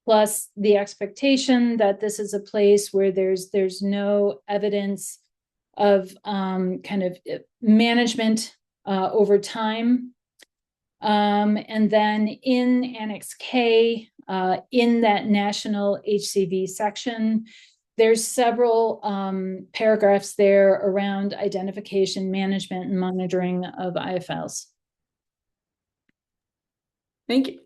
plus the expectation that this is a place where there's no evidence of kind of management over time. And then in Annex K, in that national HCV section, there's several paragraphs there around identification, management, and monitoring of IFLs. Thank you.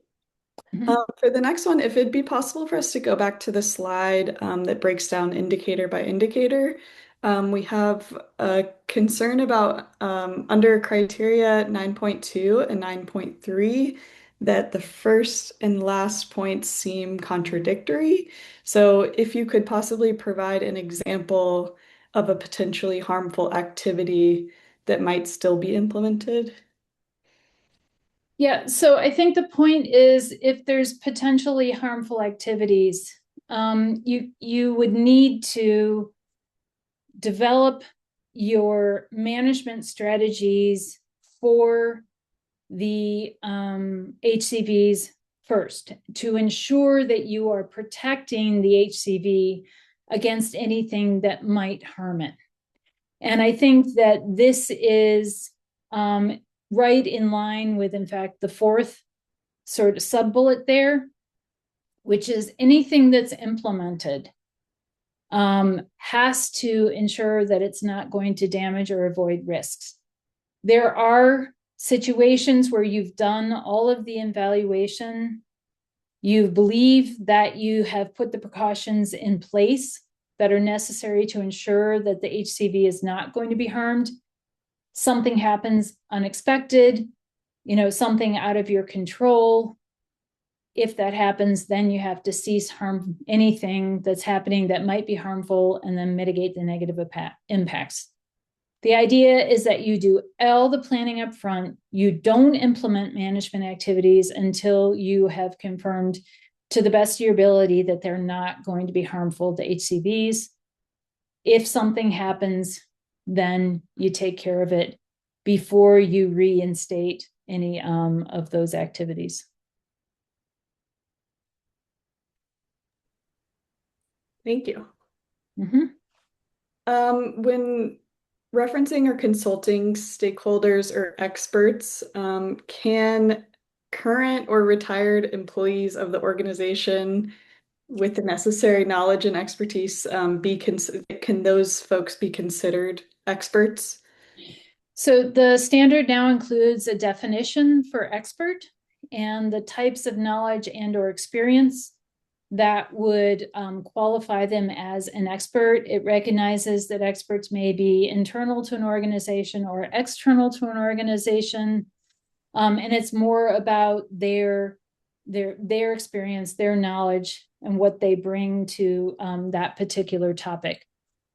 For the next one, if it'd be possible for us to go back to the slide that breaks down indicator by indicator, we have a concern about under criteria 9.2 and 9.3 that the first and last points seem contradictory. So if you could possibly provide an example of a potentially harmful activity that might still be implemented. Yeah, so I think the point is if there's potentially harmful activities, you would need to develop your management strategies for the HCVs first to ensure that you are protecting the HCV against anything that might harm it. And I think that this is right in line with, in fact, the fourth sort of sub-bullet there, which is anything that's implemented has to ensure that it's not going to damage or avoid risks. There are situations where you've done all of the evaluation, you believe that you have put the precautions in place that are necessary to ensure that the HCV is not going to be harmed. Something happens unexpected, something out of your control. If that happens, then you have to cease anything that's happening that might be harmful and then mitigate the negative impacts. The idea is that you do all the planning up front. You don't implement management activities until you have confirmed to the best of your ability that they're not going to be harmful to HCVs. If something happens, then you take care of it before you reinstate any of those activities. Thank you. Mm-hmm. When referencing or consulting stakeholders or experts, can current or retired employees of the organization with the necessary knowledge and expertise can those folks be considered experts? So the standard now includes a definition for expert and the types of knowledge and or experience that would qualify them as an expert. It recognizes that experts may be internal to an organization or external to an organization. And it's more about their experience, their knowledge, and what they bring to that particular topic.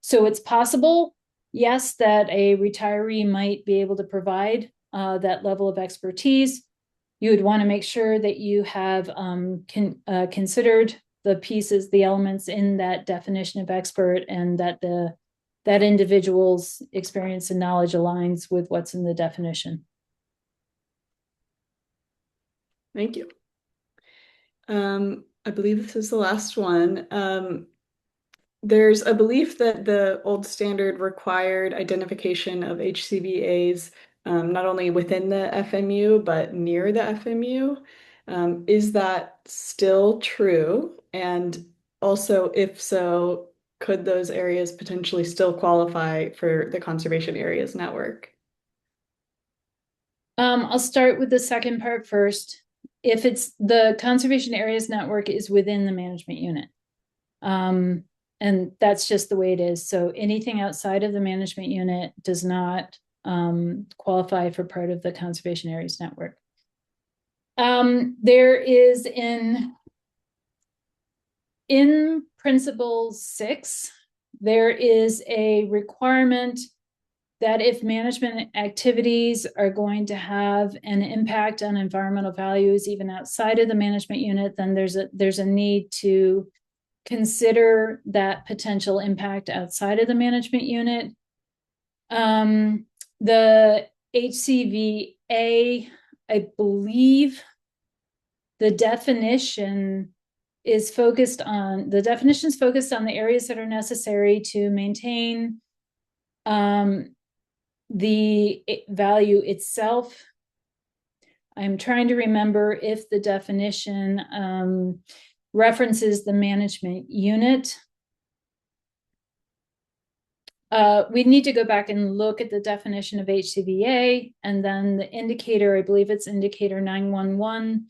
So it's possible, yes, that a retiree might be able to provide that level of expertise. You would want to make sure that you have considered the pieces, the elements in that definition of expert, and that that individual's experience and knowledge aligns with what's in the definition. Thank you. I believe this is the last one. There's a belief that the old standard required identification of HCVAs not only within the FMU, but near the FMU. Is that still true? And also, if so, could those areas potentially still qualify for the conservation areas network? I'll start with the second part first. If it's the conservation areas network is within the management unit. And that's just the way it is. So anything outside of the management unit does not qualify for part of the conservation areas network. There is in Principle 6, there is a requirement that if management activities are going to have an impact on environmental values, even outside of the management unit, then there's a need to consider that potential impact outside of the management unit. The HCVA, I believe the definition is focused on the areas that are necessary to maintain the value itself. I'm trying to remember if the definition references the management unit. We need to go back and look at the definition of HCVA, and then the indicator, I believe it's indicator 911,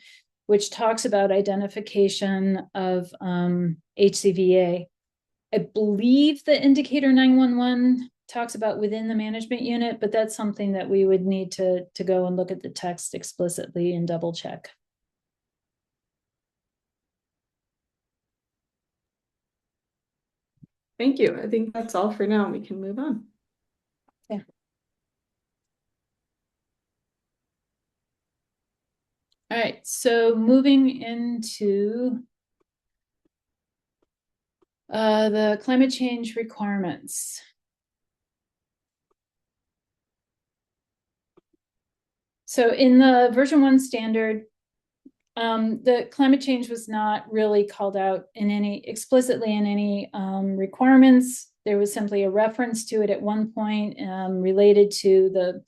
which talks about identification of HCVA. I believe the indicator 911 talks about within the management unit, but that's something that we would need to go and look at the text explicitly and double check. Thank you. I think that's all for now. We can move on. Yeah. All right, so moving into the climate change requirements. So in the version 1 standard, the climate change was not really called out explicitly in any requirements. There was simply a reference to it at one point related to the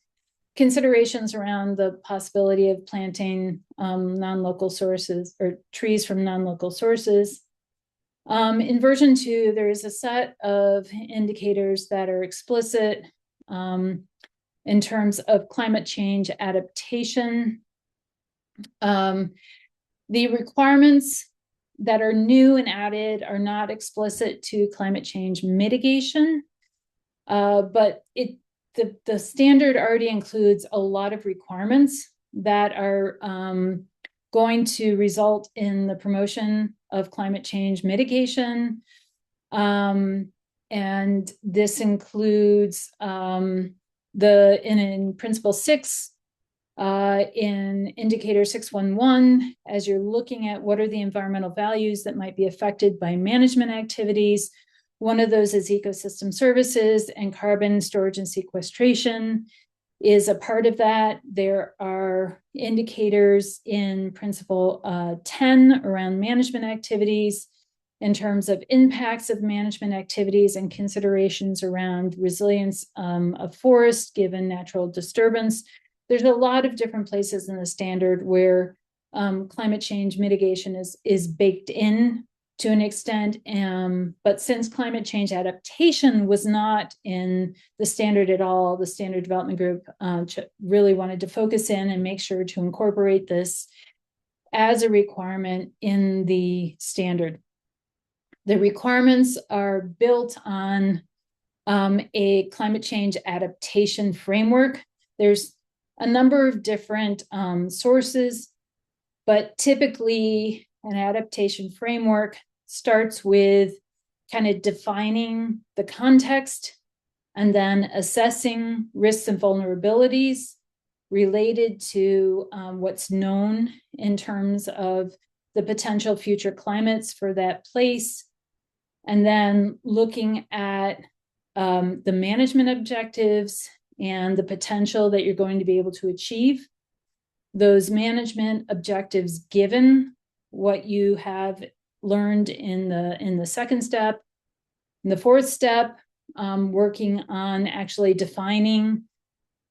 considerations around the possibility of planting non-local sources or trees from non-local sources. In version 2, there is a set of indicators that are explicit in terms of climate change adaptation. The requirements that are new and added are not explicit to climate change mitigation, but the standard already includes a lot of requirements that are going to result in the promotion of climate change mitigation. And this includes in Principle 6, in indicator 611, as you're looking at what are the environmental values that might be affected by management activities. One of those is ecosystem services, and carbon storage and sequestration is a part of that. There are indicators in Principle 10 around management activities in terms of impacts of management activities and considerations around resilience of forest given natural disturbance. There's a lot of different places in the standard where climate change mitigation is baked in to an extent, but since climate change adaptation was not in the standard at all, the standard development group really wanted to focus in and make sure to incorporate this as a requirement in the standard. The requirements are built on a climate change adaptation framework. There's a number of different sources, but typically an adaptation framework starts with kind of defining the context and then assessing risks and vulnerabilities related to what's known in terms of the potential future climates for that place, and then looking at the management objectives and the potential that you're going to be able to achieve those management objectives given what you have learned in the second step. In the fourth step, working on actually defining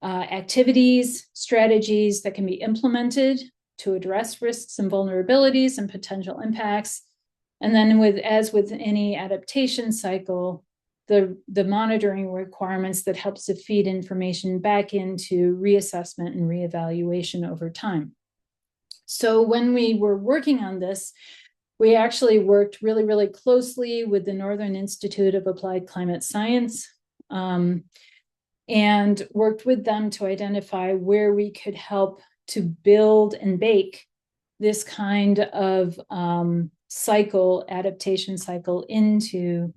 activities, strategies that can be implemented to address risks and vulnerabilities and potential impacts. And then as with any adaptation cycle, the monitoring requirements that helps to feed information back into reassessment and reevaluation over time. So when we were working on this, we actually worked really, really closely with the Northern Institute of Applied Climate Science, and worked with them to identify where we could help to build and bake this kind of adaptation cycle into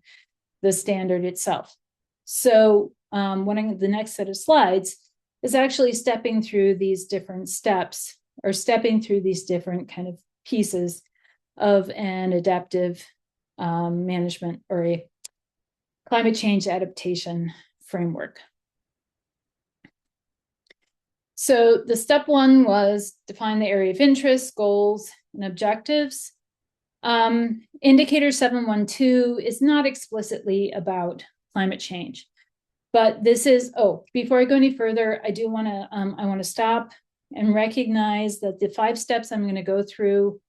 the standard itself. So the next set of slides is actually stepping through these different steps, or stepping through these different kind of pieces of an adaptive management or a climate change adaptation framework. So the step one was define the area of interest, goals, and objectives. Indicator 7.1.2 is not explicitly about climate change, but this is, before I go any further, I want to stop and recognize that the 5 steps I'm going to go through,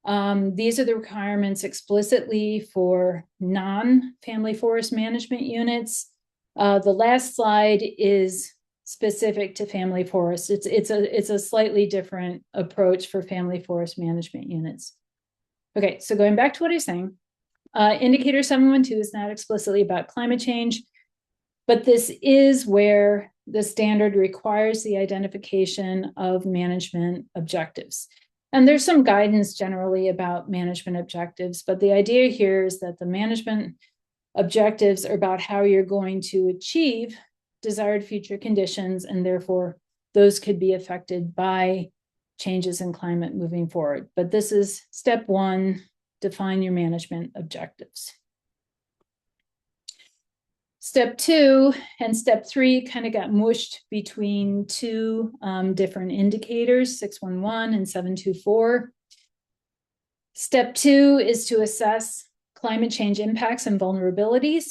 these are the requirements explicitly for non-family forest management units. The last slide is specific to family forests. It's a slightly different approach for family forest management units. Okay, so going back to what I was saying, indicator 7.1.2 is not explicitly about climate change, but this is where the standard requires the identification of management objectives. And there's some guidance generally about management objectives, but the idea here is that the management objectives are about how you're going to achieve desired future conditions, and therefore those could be affected by changes in climate moving forward. But this is step 1, define your management objectives. Step 2 and step 3 kind of got mushed between 2 different indicators, 6.1.1 and 7.2.4. Step 2 is to assess climate change impacts and vulnerabilities.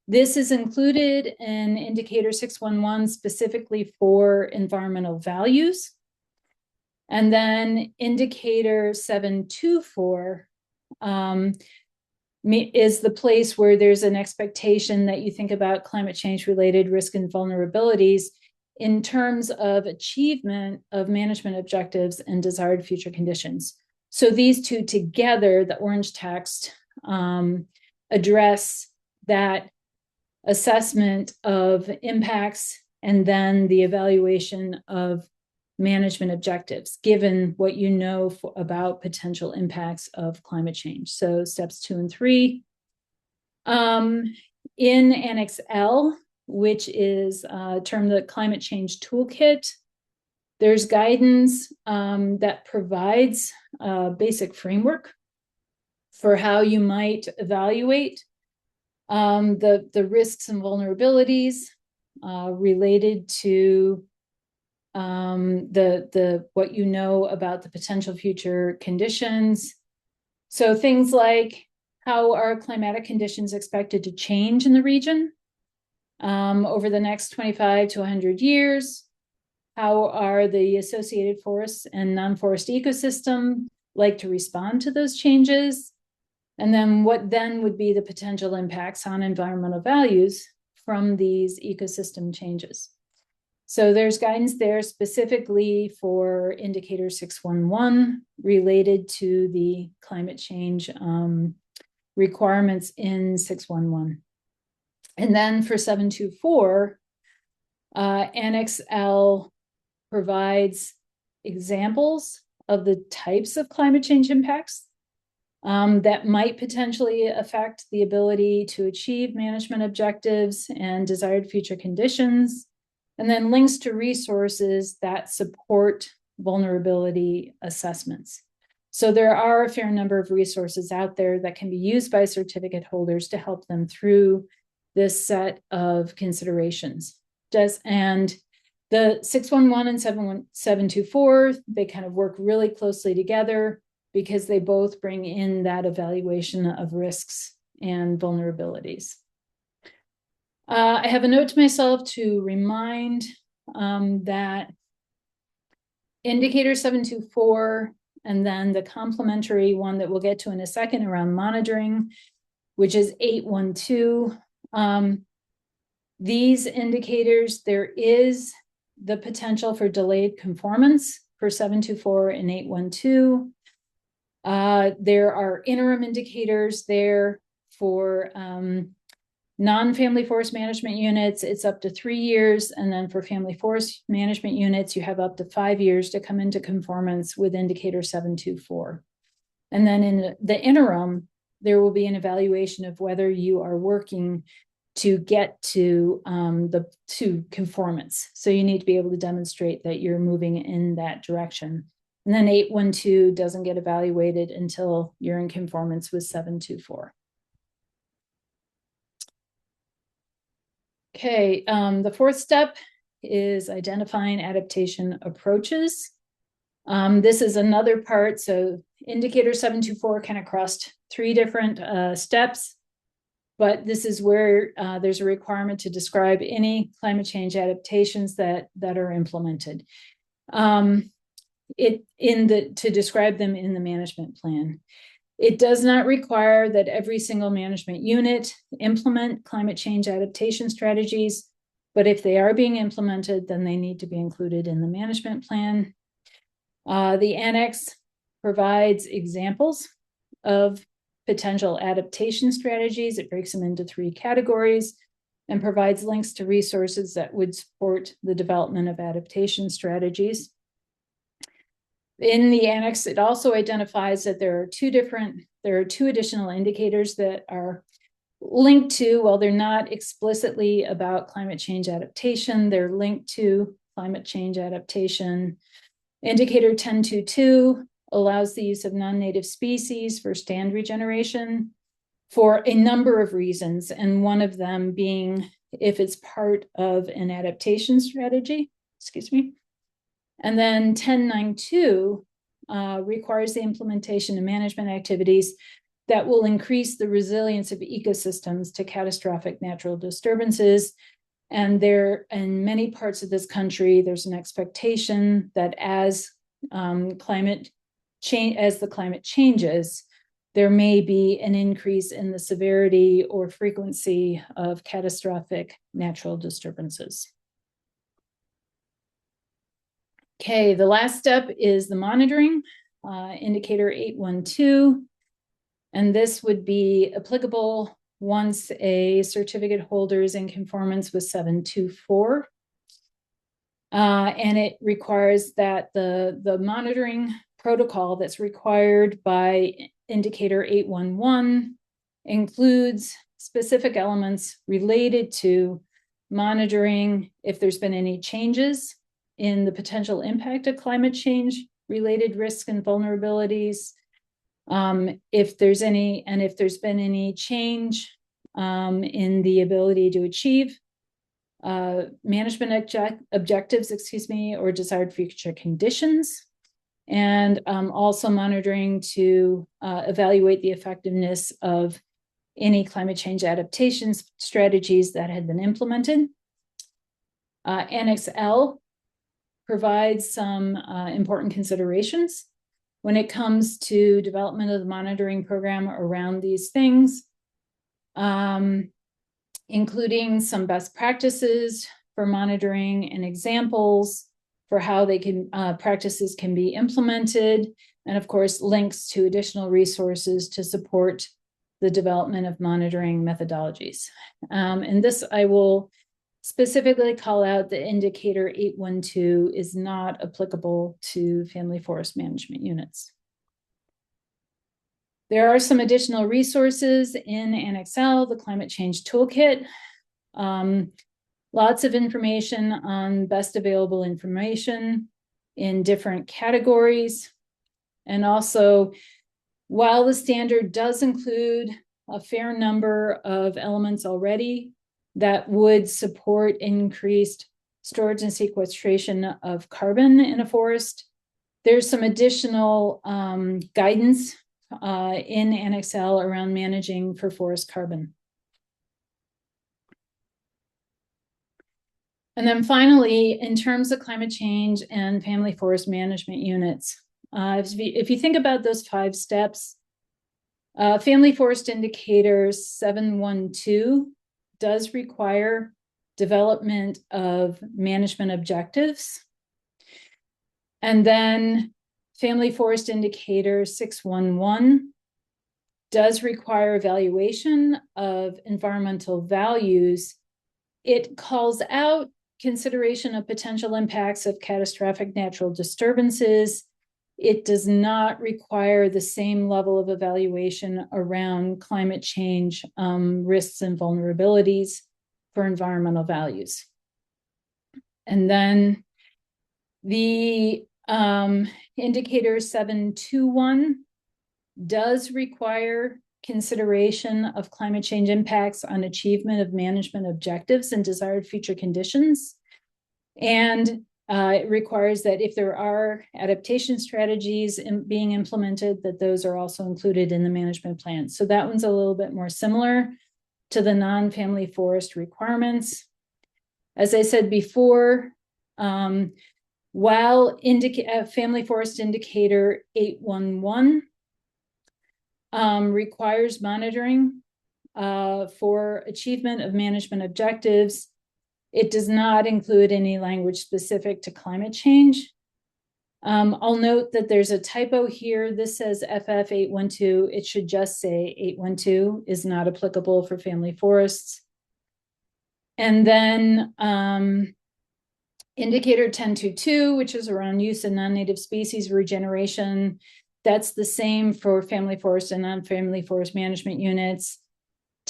This is included in indicator 6.1.1 specifically for environmental values. And then indicator 7.2.4 is the place where there's an expectation that you think about climate change related risk and vulnerabilities in terms of achievement of management objectives and desired future conditions. So these 2 together, the orange text, address that assessment of impacts and then the evaluation of management objectives, given what you know about potential impacts of climate change. So steps 2 and 3. In Annex L, which is termed the Climate Change Toolkit, there's guidance that provides a basic framework for how you might evaluate the risks and vulnerabilities related to what you know about the potential future conditions. So things like, how are climatic conditions expected to change in the region over the next 25 to 100 years? How are the associated forests and non-forest ecosystem like to respond to those changes? And then what then would be the potential impacts on environmental values from these ecosystem changes? So there's guidance there specifically for indicator 6.1.1 related to the climate change requirements in 6.1.1. And then for 7.2.4, Annex L provides examples of the types of climate change impacts that might potentially affect the ability to achieve management objectives and desired future conditions, and then links to resources that support vulnerability assessments. So there are a fair number of resources out there that can be used by certificate holders to help them through this set of considerations. And the 6.1.1 and 7.2.4, they kind of work really closely together because they both bring in that evaluation of risks and vulnerabilities. I have a note to myself to remind that indicator 724 and then the complementary one that we'll get to in a second around monitoring, which is 812. These indicators, there is the potential for delayed conformance for 724 and 812. There are interim indicators there for non-family forest management units. It's up to 3 years. And then for family forest management units, you have up to 5 years to come into conformance with indicator 724. And then in the interim, there will be an evaluation of whether you are working to get to conformance. So you need to be able to demonstrate that you're moving in that direction. And then 812 doesn't get evaluated until you're in conformance with 724. Okay, the fourth step is identifying adaptation approaches. This is another part. So indicator 724 kind of crossed 3 different steps, but this is where there's a requirement to describe any climate change adaptations that are implemented. To describe them in the management plan. It does not require that every single management unit implement climate change adaptation strategies, but if they are being implemented, then they need to be included in the management plan. The annex provides examples of potential adaptation strategies. It breaks them into 3 categories and provides links to resources that would support the development of adaptation strategies. In the annex, it also identifies that there are 2 additional indicators that are linked to, while they're not explicitly about climate change adaptation, they're linked to climate change adaptation. Indicator 1022 allows the use of non-native species for stand regeneration for a number of reasons, and one of them being if it's part of an adaptation strategy, And then 1092 requires the implementation of management activities that will increase the resilience of ecosystems to catastrophic natural disturbances. And there, in many parts of this country, there's an expectation that as the climate changes, there may be an increase in the severity or frequency of catastrophic natural disturbances. Okay, the last step is the monitoring, indicator 812. And this would be applicable once a certificate holder is in conformance with 724. And it requires that the monitoring protocol that's required by indicator 811 includes specific elements related to monitoring if there's been any changes in the potential impact of climate change related risks and vulnerabilities. If there's been any change in the ability to achieve management objectives, or desired future conditions, and also monitoring to evaluate the effectiveness of any climate change adaptation strategies that had been implemented. Annex L provides some important considerations when it comes to development of the monitoring program around these things, including some best practices for monitoring and examples for how practices can be implemented, and of course, links to additional resources to support the development of monitoring methodologies. And this I will specifically call out the indicator 812 is not applicable to family forest management units. There are some additional resources in Annex L, the Climate Change Toolkit. Lots of information on best available information in different categories. And also, while the standard does include a fair number of elements already that would support increased storage and sequestration of carbon in a forest, there's some additional guidance in Annex L around managing for forest carbon. And then finally, in terms of climate change and family forest management units, if you think about those 5 steps, family forest indicator 712 does require development of management objectives. And then family forest indicator 611 does require evaluation of environmental values. It calls out consideration of potential impacts of catastrophic natural disturbances. It does not require the same level of evaluation around climate change risks and vulnerabilities for environmental values. And then the indicator 721 does require consideration of climate change impacts on achievement of management objectives and desired future conditions. And it requires that if there are adaptation strategies being implemented, that those are also included in the management plan. So that one's a little bit more similar to the non-family forest requirements. As I said before, while family forest indicator 811 requires monitoring for achievement of management objectives, it does not include any language specific to climate change. I'll note that there's a typo here. This says FF 812. It should just say 812 is not applicable for family forests. And then indicator 1022, which is around use of non-native species regeneration. That's the same for family forest and non-family forest management units.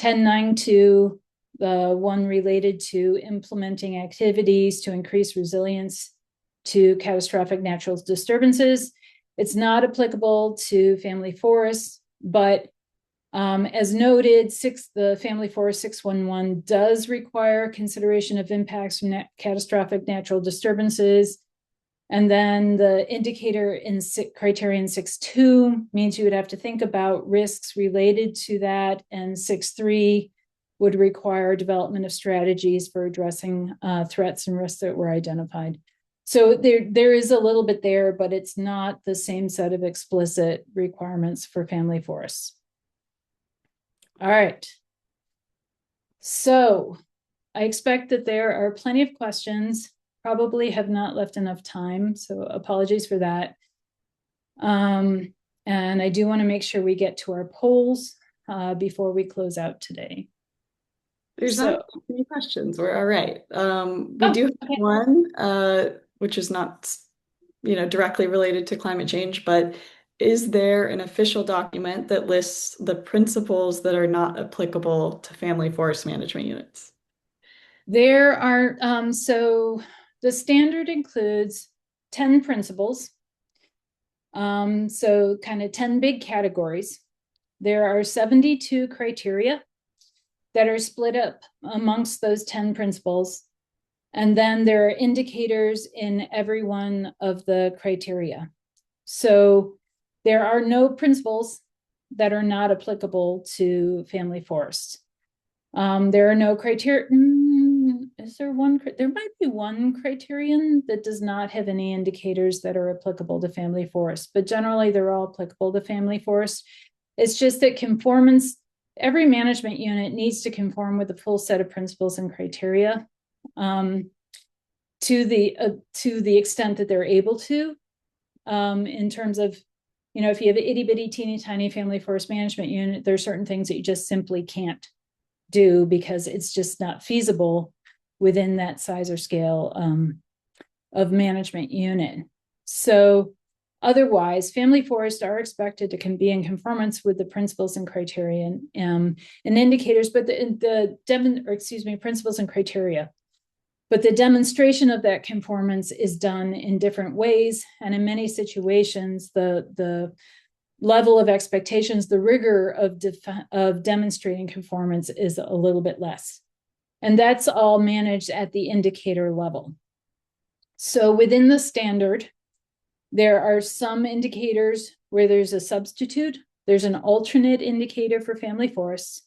1092, the one related to implementing activities to increase resilience to catastrophic natural disturbances. It's not applicable to family forests, but as noted, the family forest 611 does require consideration of impacts from catastrophic natural disturbances. And then the indicator in criterion 6.2 means you would have to think about risks related to that, and 6.3 would require development of strategies for addressing threats and risks that were identified. So there is a little bit there, but it's not the same set of explicit requirements for family forests. All right. So I expect that there are plenty of questions. Probably have not left enough time, so apologies for that. And I do want to make sure we get to our polls before we close out today. There's not any questions. We're all right. We do have one, which is not, directly related to climate change, but is there an official document that lists the principles that are not applicable to family forest management units? There are, so the standard includes 10 principles. So kind of 10 big categories. There are 72 criteria that are split up amongst those 10 principles. And then there are indicators in every one of the criteria. So there are no principles that are not applicable to family forests. There are no criteria. Is there one? There might be one criterion that does not have any indicators that are applicable to family forests, but generally they're all applicable to family forests. It's just that conformance, every management unit needs to conform with the full set of principles and criteria to the extent that they're able to, in terms of, if you have an itty bitty teeny tiny family forest management unit, there are certain things that you just simply can't do because it's just not feasible within that size or scale of management unit. So otherwise, family forests are expected to be in conformance with the principles and criteria and indicators, but principles and criteria. But the demonstration of that conformance is done in different ways. And in many situations, the level of expectations, the rigor of demonstrating conformance is a little bit less. And that's all managed at the indicator level. So within the standard, there are some indicators where there's a substitute. There's an alternate indicator for family forests.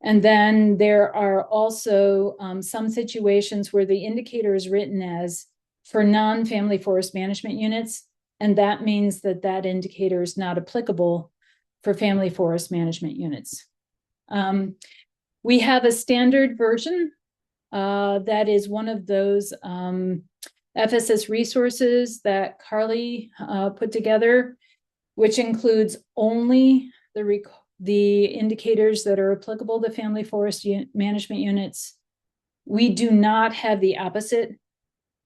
And then there are also some situations where the indicator is written as for non-family forest management units, and that means that that indicator is not applicable for family forest management units. We have a standard version that is one of those FSS resources that Carly put together, which includes only the indicators that are applicable to family forest management units. We do not have the opposite.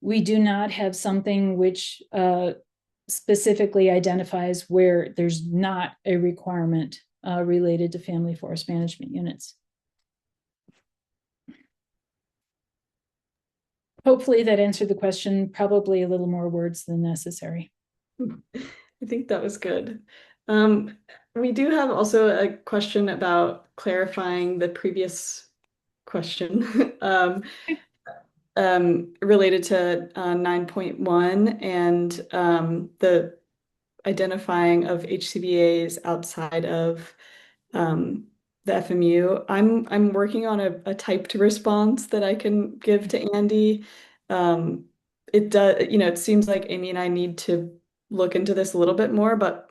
We do not have something which specifically identifies where there's not a requirement related to family forest management units. Hopefully that answered the question, probably a little more words than necessary. I think that was good. We do have also a question about clarifying the previous question related to 9.1 and the identifying of HCVAs outside of the FMU. I'm working on a typed response that I can give to Andy. It does, it seems like Amy and I need to look into this a little bit more, but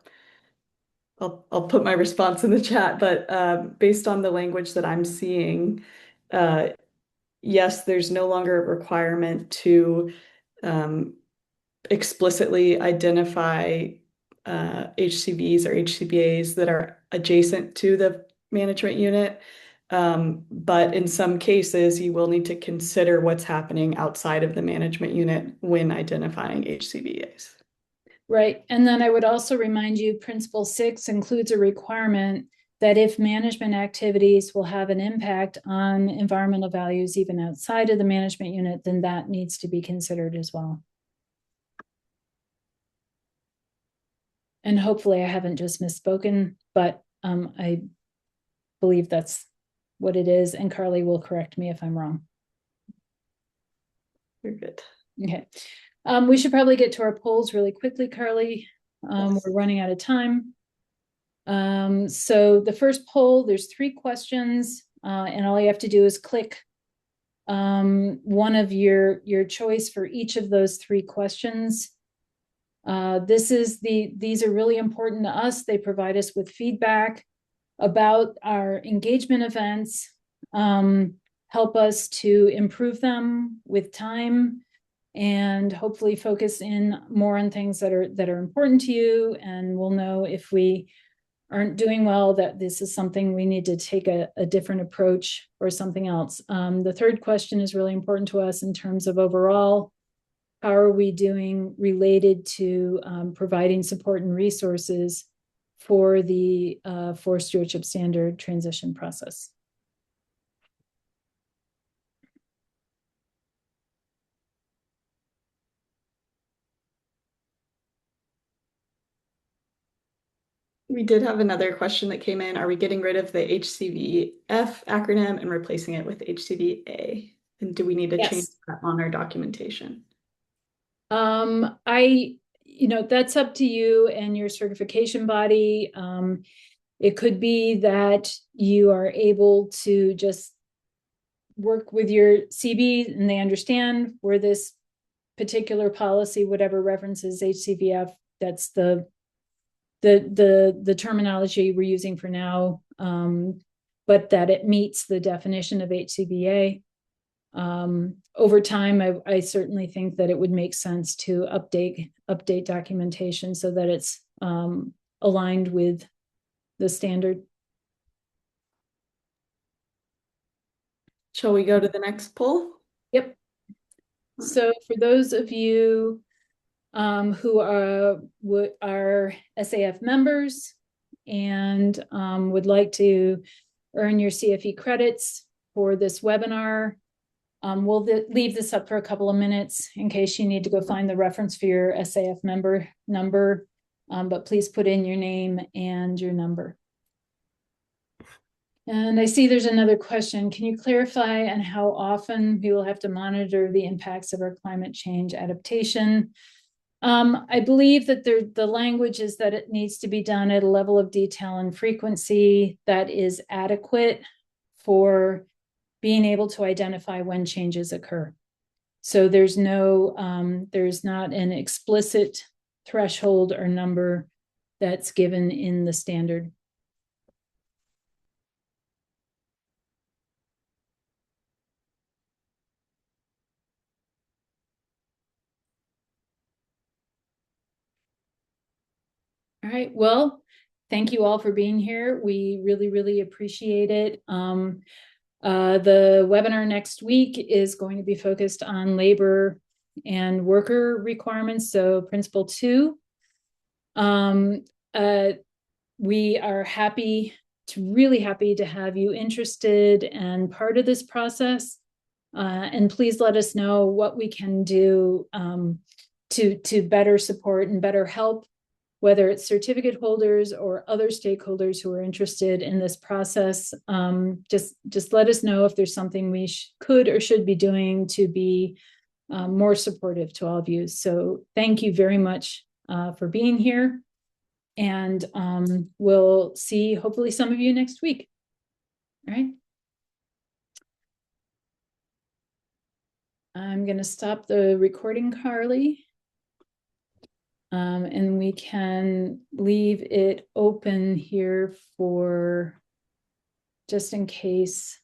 I'll put my response in the chat. But based on the language that I'm seeing, yes, there's no longer a requirement to explicitly identify HCVs or HCBAs that are adjacent to the management unit. But in some cases, you will need to consider what's happening outside of the management unit when identifying HCBAs. Right. And then I would also remind you, Principle 6 includes a requirement that if management activities will have an impact on environmental values even outside of the management unit, then that needs to be considered as well. And hopefully I haven't just misspoken, but I believe that's what it is. And Carly will correct me if I'm wrong. You're good. Okay. We should probably get to our polls really quickly, Carly. Yes. We're running out of time. So the first poll, there's 3 questions, and all you have to do is click one of your choice for each of those 3 questions. These are really important to us. They provide us with feedback about our engagement events, help us to improve them with time, and hopefully focus in more on things that are important to you. And we'll know if we aren't doing well, that this is something we need to take a different approach or something else. The third question is really important to us in terms of overall, how are we doing related to providing support and resources for the Forest Stewardship Standard transition process. We did have another question that came in. Are we getting rid of the HCVF acronym and replacing it with HCVA? And do we need to change that on our documentation? That's up to you and your certification body. It could be that you are able to just work with your CB and they understand where this particular policy, whatever references HCVF, that's the terminology we're using for now, but that it meets the definition of HCBA. Over time, I certainly think that it would make sense to update documentation so that it's aligned with the standard. Shall we go to the next poll? Yep. So for those of you who are SAF members and would like to earn your CFE credits for this webinar, we'll leave this up for a couple of minutes in case you need to go find the reference for your SAF member number, but please put in your name and your number. And I see there's another question. Can you clarify on how often we will have to monitor the impacts of our climate change adaptation? I believe that the language is that it needs to be done at a level of detail and frequency that is adequate for being able to identify when changes occur. So there's not an explicit threshold or number that's given in the standard. All right, well, thank you all for being here. We really, really appreciate it. The webinar next week is going to be focused on labor and worker requirements, so Principle 2. We are really happy to have you interested and part of this process. And please let us know what we can do to better support and better help, whether it's certificate holders or other stakeholders who are interested in this process. Just let us know if there's something we could or should be doing to be more supportive to all of you. So thank you very much for being here. And we'll see hopefully some of you next week. All right. I'm going to stop the recording, Carly. And we can leave it open here for just in case